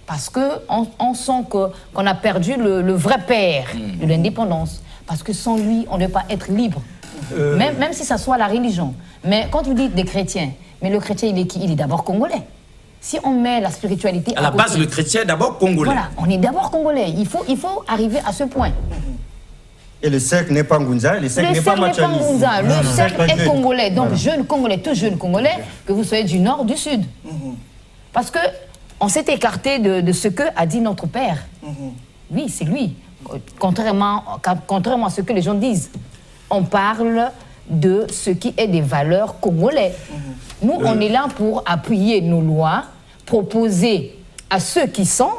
Parce qu'on sent qu'on a perdu le vrai père de l'indépendance. Parce que sans lui, on ne peut pas être libre. Même si ça soit la religion. Mais quand vous dites des chrétiens, mais le chrétien, il est qui? Il est d'abord congolais. Si on met la spiritualité à la base, le chrétien est d'abord congolais. Voilà, on est d'abord congolais. Il faut arriver à ce point. Et le cercle n'est pas Ngunza, le cercle n'est pas machuaniste. Le cercle est congolais. Donc, jeune congolais, tout jeune congolais, que vous soyez du nord ou du sud. Parce qu'on s'est écarté de ce que a dit notre père. Oui, c'est lui. Contrairement à ce que les gens disent. On parle de ce qui est des valeurs congolais. Nous, on est là pour appuyer nos lois, proposer à ceux qui sont,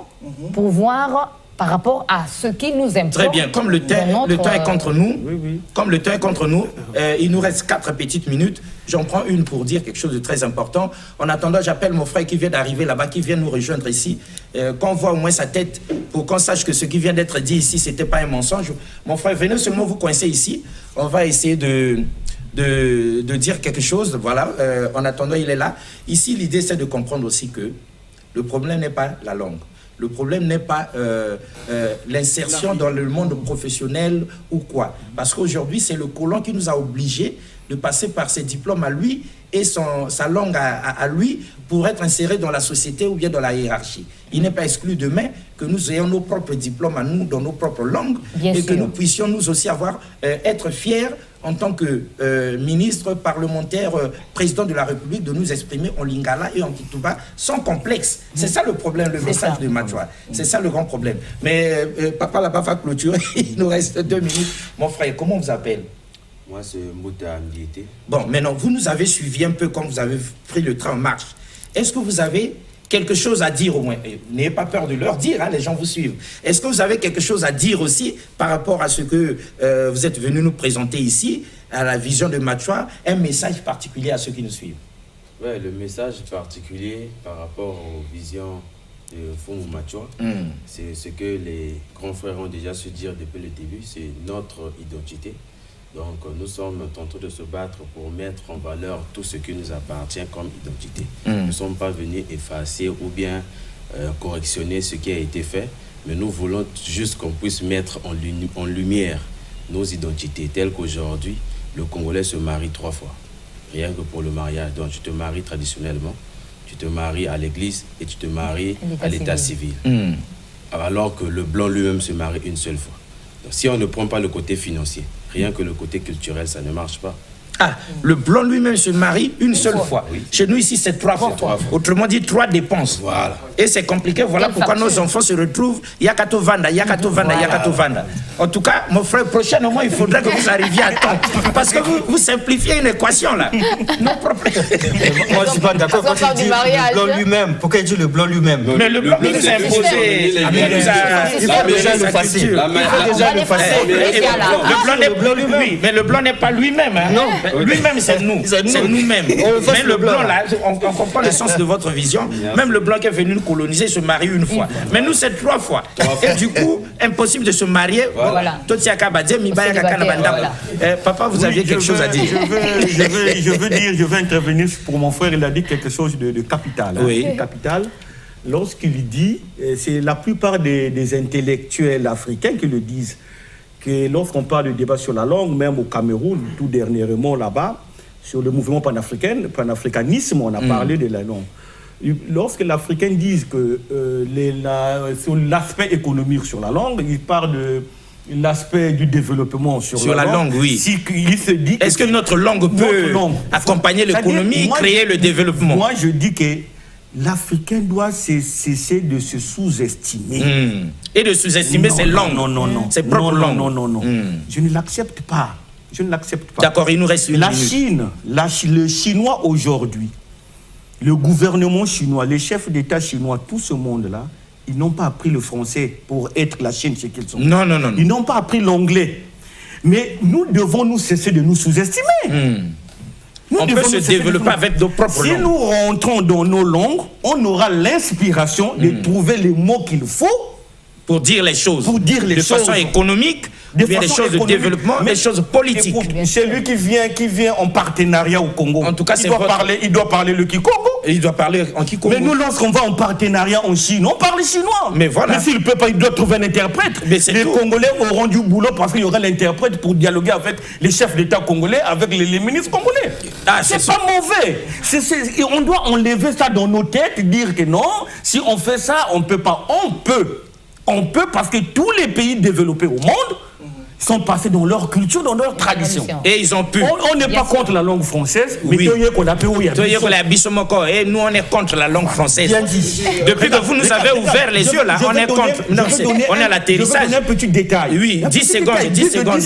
pour voir par rapport à ce qui nous importe. Très bien, comme le temps est contre nous, comme le temps est contre nous, il nous reste 4 petites minutes. J'en prends une pour dire quelque chose de très important. En attendant, j'appelle mon frère qui vient d'arriver là-bas, qui vient nous rejoindre ici, qu'on voit au moins sa tête, pour qu'on sache que ce qui vient d'être dit ici, ce n'était pas un mensonge. Mon frère, venez seulement vous coincer ici. On va essayer de dire quelque chose. Voilà, en attendant, il est là. Ici, l'idée, c'est de comprendre aussi que le problème n'est pas la langue. Le problème n'est pas l'insertion dans le monde professionnel ou quoi. Parce qu'aujourd'hui, c'est le colon qui nous a obligés de passer par ses diplômes à lui et sa langue à lui pour être inséré dans la société ou bien dans la hiérarchie. Il n'est pas exclu demain que nous ayons nos propres diplômes à nous dans nos propres langues que nous puissions nous aussi être fiers en tant que ministre, parlementaire, président de la République, de nous exprimer en lingala et en kituba sans complexe. C'est ça le problème, le message de Machoua. C'est ça le grand problème. Mais papa là-bas va clôturer, il nous reste 2 minutes. Mon frère, comment on vous appelle? Moi, c'est Mbouta Ndiété. Bon, maintenant, vous nous avez suivi un peu quand vous avez pris le train en marche. Est-ce que vous avez quelque chose à dire au moins? N'ayez pas peur de leur dire, hein, les gens vous suivent. Est-ce que vous avez quelque chose à dire aussi par rapport à ce que vous êtes venu nous présenter ici, à la vision de Machoua, un message particulier à ceux qui nous suivent? Oui, le message particulier par rapport aux visions de Fumu Machoua, c'est ce que les grands frères ont déjà su dire depuis le début, c'est notre identité. Donc nous sommes en train de se battre pour mettre en valeur tout ce qui nous appartient comme identité. Nous ne sommes pas venus effacer ou bien correctionner ce qui a été fait, mais nous voulons juste qu'on puisse mettre en lumière nos identités, telles qu'aujourd'hui, le Congolais se marie 3 fois, rien que pour le mariage. Donc tu te maries traditionnellement, tu te maries à l'église et tu te maries à l'état civil. Alors que le blanc lui-même se marie une seule fois. Donc, si on ne prend pas le côté financier, rien que le côté culturel, ça ne marche pas. Ah, le blanc lui-même se marie une seule fois. Oui. Chez nous ici, c'est 3 fois. Autrement dit, 3 dépenses. Voilà. Et c'est compliqué. Voilà pourquoi nos enfants se retrouvent Yakato Vanda. En tout cas, mon frère, prochainement, il faudrait que vous arriviez à temps. Parce que vous simplifiez une équation là. Non problème. Moi, je suis pas d'accord quand il dit le blanc lui-même. Pourquoi il dit le blanc lui-même? Mais le blanc nous a imposé. Il faut déjà le facile. Le blanc lui-même. Oui, mais le blanc n'est pas lui-même. Non. Lui-même, c'est nous. C'est nous-mêmes. Mais le blanc, là, on comprend le sens de votre vision. Même le blanc qui est venu nous coloniser se marie une fois. Mais nous, c'est 3 fois. Et du coup, impossible de se marier. Voilà. Papa, vous aviez quelque chose à dire. Je veux intervenir pour mon frère. Il a dit quelque chose de capital. Oui. Capital. Lorsqu'il dit, c'est la plupart des intellectuels africains qui le disent, que lorsqu'on parle de débat sur la langue, même au Cameroun, tout dernièrement là-bas, sur le mouvement panafricanisme, on a parlé de la langue. Lorsque les Africains disent que sur l'aspect économique sur la langue, ils parlent de l'aspect du développement sur la langue, oui. Il se dit est-ce que notre langue peut accompagner l'économie, créer le développement? Moi, je dis que l'Africain doit cesser de se sous-estimer. Et de sous-estimer ses langues. Non. Ses propres langues. Non. Je ne l'accepte pas. D'accord, il nous reste une minute. Le chinois aujourd'hui, le gouvernement chinois, les chefs d'État chinois, tout ce monde-là, ils n'ont pas appris le français pour être la Chine ce qu'ils sont. Non. Ils n'ont pas appris l'anglais. Mais nous devons nous cesser de nous sous-estimer. On peut se développer avec nos propres langues. Si nous rentrons dans nos langues, on aura l'inspiration de trouver les mots qu'il faut pour dire les choses. De façon économique, des choses de développement, des choses politiques. Celui qui vient en partenariat au Congo, en tout cas, il doit parler le Kikongo. Il doit parler en Kikongo. Mais nous, lorsqu'on va en partenariat en Chine, on parle chinois. Mais voilà. Mais s'il ne peut pas, il doit trouver un interprète. Les Congolais auront du boulot parce qu'il y aura l'interprète pour dialoguer avec les chefs d'État congolais, avec les ministres congolais. C'est pas mauvais. On doit enlever ça dans nos têtes, dire que non, si on fait ça, on ne peut pas. On peut parce que tous les pays développés au monde, sont passés dans leur culture, dans leur tradition. Et ils ont pu. On n'est pas contre la langue française, mais Oui. Et Et nous, on est contre la langue française. Bien dit. Depuis que vous nous avez ouvert les yeux, là, on est contre. Non, on est à l'atterrissage. Je vais donner un petit détail. Oui, Un 10 petit secondes, détail, 10 secondes,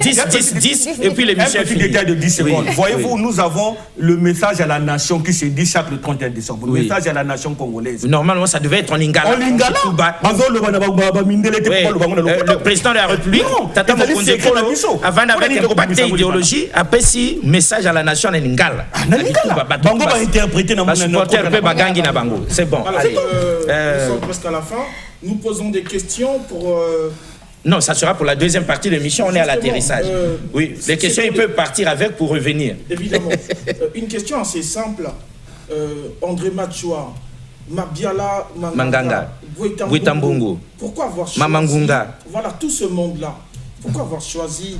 10 10, et puis l'émission Un est petit finie. détail de 10 Oui. secondes. Voyez-vous, nous avons le message à la nation qui se dit chaque le 31 décembre. Le Oui. message à la nation congolaise. Normalement, ça devait être en lingala. En lingala. Tout bas. Oui. Le président de la République, Non, Tata ezali Mokonzi secret na Ekolo, biso. avant d'avec On un est pacte dans idéologie, après si message à la nation en lingala. Na lingala. Bango va interpréter dans Ma supporter peut bagangi na bango. C'est bon. Alors, Allez. nous sommes presque à la fin. Nous posons des questions pour... Non, ça sera pour la deuxième partie de l'émission. On est à Justement, l'atterrissage. Oui, les c'est questions, pour ils peuvent partir avec pour revenir. Évidemment. Une question assez simple. André Machua, Mabiala Manganga, Bouitambungu, pourquoi avoir choisi Mamangunga. Voilà, tout ce monde-là. Pourquoi avoir choisi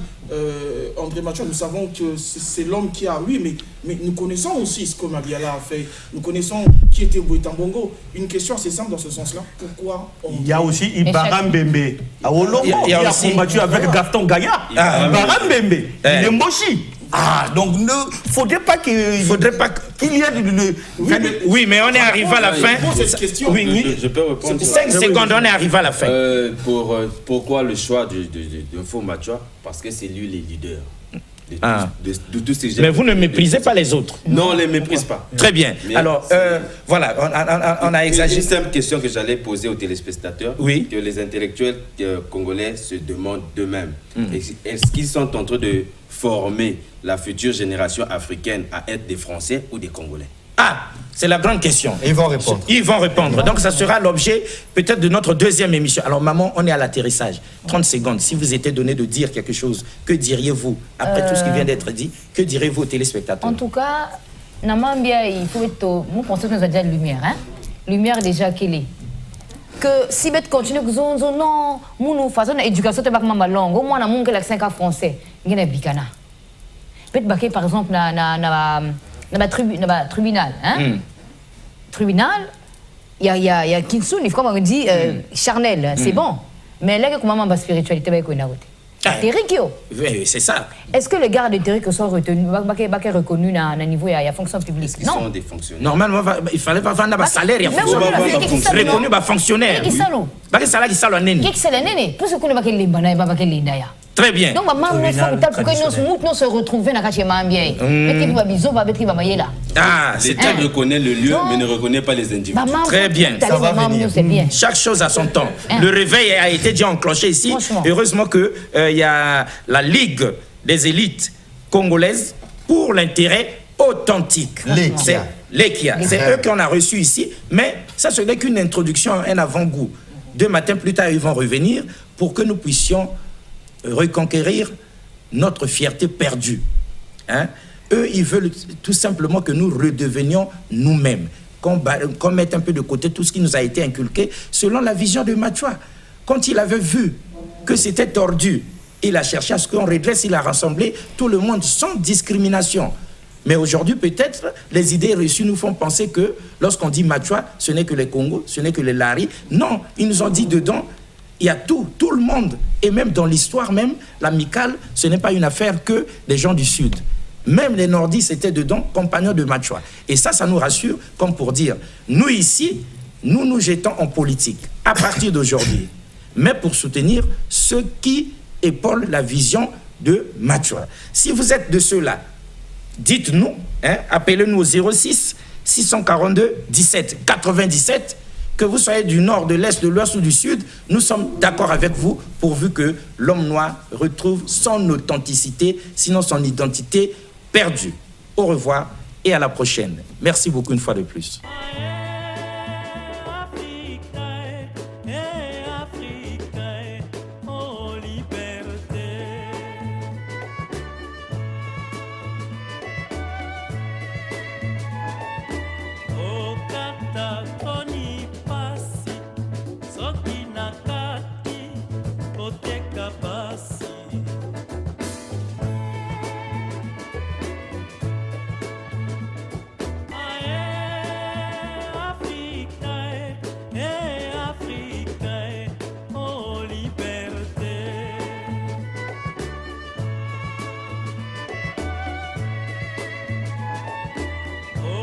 André Machua? Nous savons que c'est l'homme qui a... Oui, mais nous connaissons aussi ce que Mabiala a fait. Nous connaissons qui était Bouitambungu. Une question assez simple dans ce sens-là. Pourquoi Il y a aussi Ibaram Bembe. À Olongo, Il y a aussi- combattu avec Gaston Gaya. Ibaram Bembe. Il est Mboshi. Ah, donc ne faudrait pas qu'il y ait de... Oui, mais on est arrivé à la fin. Pose cette question. Oui. Je peux répondre. 5 secondes, on est arrivé à la fin. Pourquoi le choix de Fou Machua? Parce que c'est lui le leader. De tous ces gens. Mais vous ne méprisez pas les autres. Non, on ne les méprise pas. Très bien. Mais Alors, voilà, on a Une exagéré. simple question que j'allais poser aux téléspectateurs, Oui. que les intellectuels congolais se demandent d'eux-mêmes. Est-ce qu'ils sont en train de former la future génération africaine à être des Français ou des Congolais? Ah, c'est la grande question. Et ils vont répondre. Ils vont répondre. Donc, ça sera l'objet peut-être de notre deuxième émission. Alors, maman, on est à l'atterrissage. 30 secondes. Si vous étiez donné de dire quelque chose, que diriez-vous après tout ce qui vient d'être dit? Que direz-vous aux téléspectateurs? En tout cas, Namambia, il faut être. Nous pensons que nous avons déjà la lumière. Hein? Lumière déjà qu'elle est. Que si bête continue que zonzo non, nous faisons l'éducation de ma langue. Au moins, on a mon que 5 ans français. Il y a bicana. Peut-être par exemple na tribunal. Hein? Tribunal, il y a Kinsun, comme on dit, charnel, c'est bon. Mais là, comment ma spiritualité va être Oui, c'est ça. Est-ce que les gardes d'intérêt sont retenus, reconnus à niveau de la fonction publique? Ils sont des fonctionnaires. Normalement, il fallait pas vendre un salaire. Il faut reconnu par fonctionnaire. Qui ça, nous? Qui ça, qui ça, Qui c'est le néné? Tout ce qu'on a fait, les bananes, pas les ndaya. Très bien. Donc, maman, nous se retrouver dans le bien. Mais qui va biso, va être là. Ah, L'État reconnaît le lieu, mais ne reconnaît pas les individus. Très bien. Ça va venir. C'est bien. Chaque chose a son temps. Le réveil a été déjà enclenché ici. Franchement. Heureusement qu'il y a la Ligue des élites congolaises pour l'intérêt authentique. C'est l'EKIA. C'est eux qu'on a reçus ici. Mais ça, ce n'est qu'une introduction, un avant-goût. 2 matins plus tard, ils vont revenir pour que nous puissions reconquérir notre fierté perdue. Hein? Eux, ils veulent tout simplement que nous redevenions nous-mêmes, qu'on mette un peu de côté tout ce qui nous a été inculqué selon la vision de Machua. Quand il avait vu que c'était tordu, il a cherché à ce qu'on redresse, il a rassemblé tout le monde sans discrimination. Mais aujourd'hui, peut-être, les idées reçues nous font penser que lorsqu'on dit Machua, ce n'est que les Congos, ce n'est que les Lari. Non, ils nous ont dit dedans, il y a tout le monde. Et même dans l'histoire, même, l'amicale, ce n'est pas une affaire que des gens du Sud. Même les nordistes étaient dedans, compagnons de Machua. Et ça nous rassure, comme pour dire, nous ici, nous nous jetons en politique, à partir d'aujourd'hui. Mais pour soutenir ceux qui épaulent la vision de Machua. Si vous êtes de ceux-là, dites-nous, hein, appelez-nous au 06 642 17 97. Que vous soyez du nord, de l'est, de l'ouest ou du sud, nous sommes d'accord avec vous pourvu que l'homme noir retrouve son authenticité, sinon son identité perdue. Au revoir et à la prochaine. Merci beaucoup une fois de plus.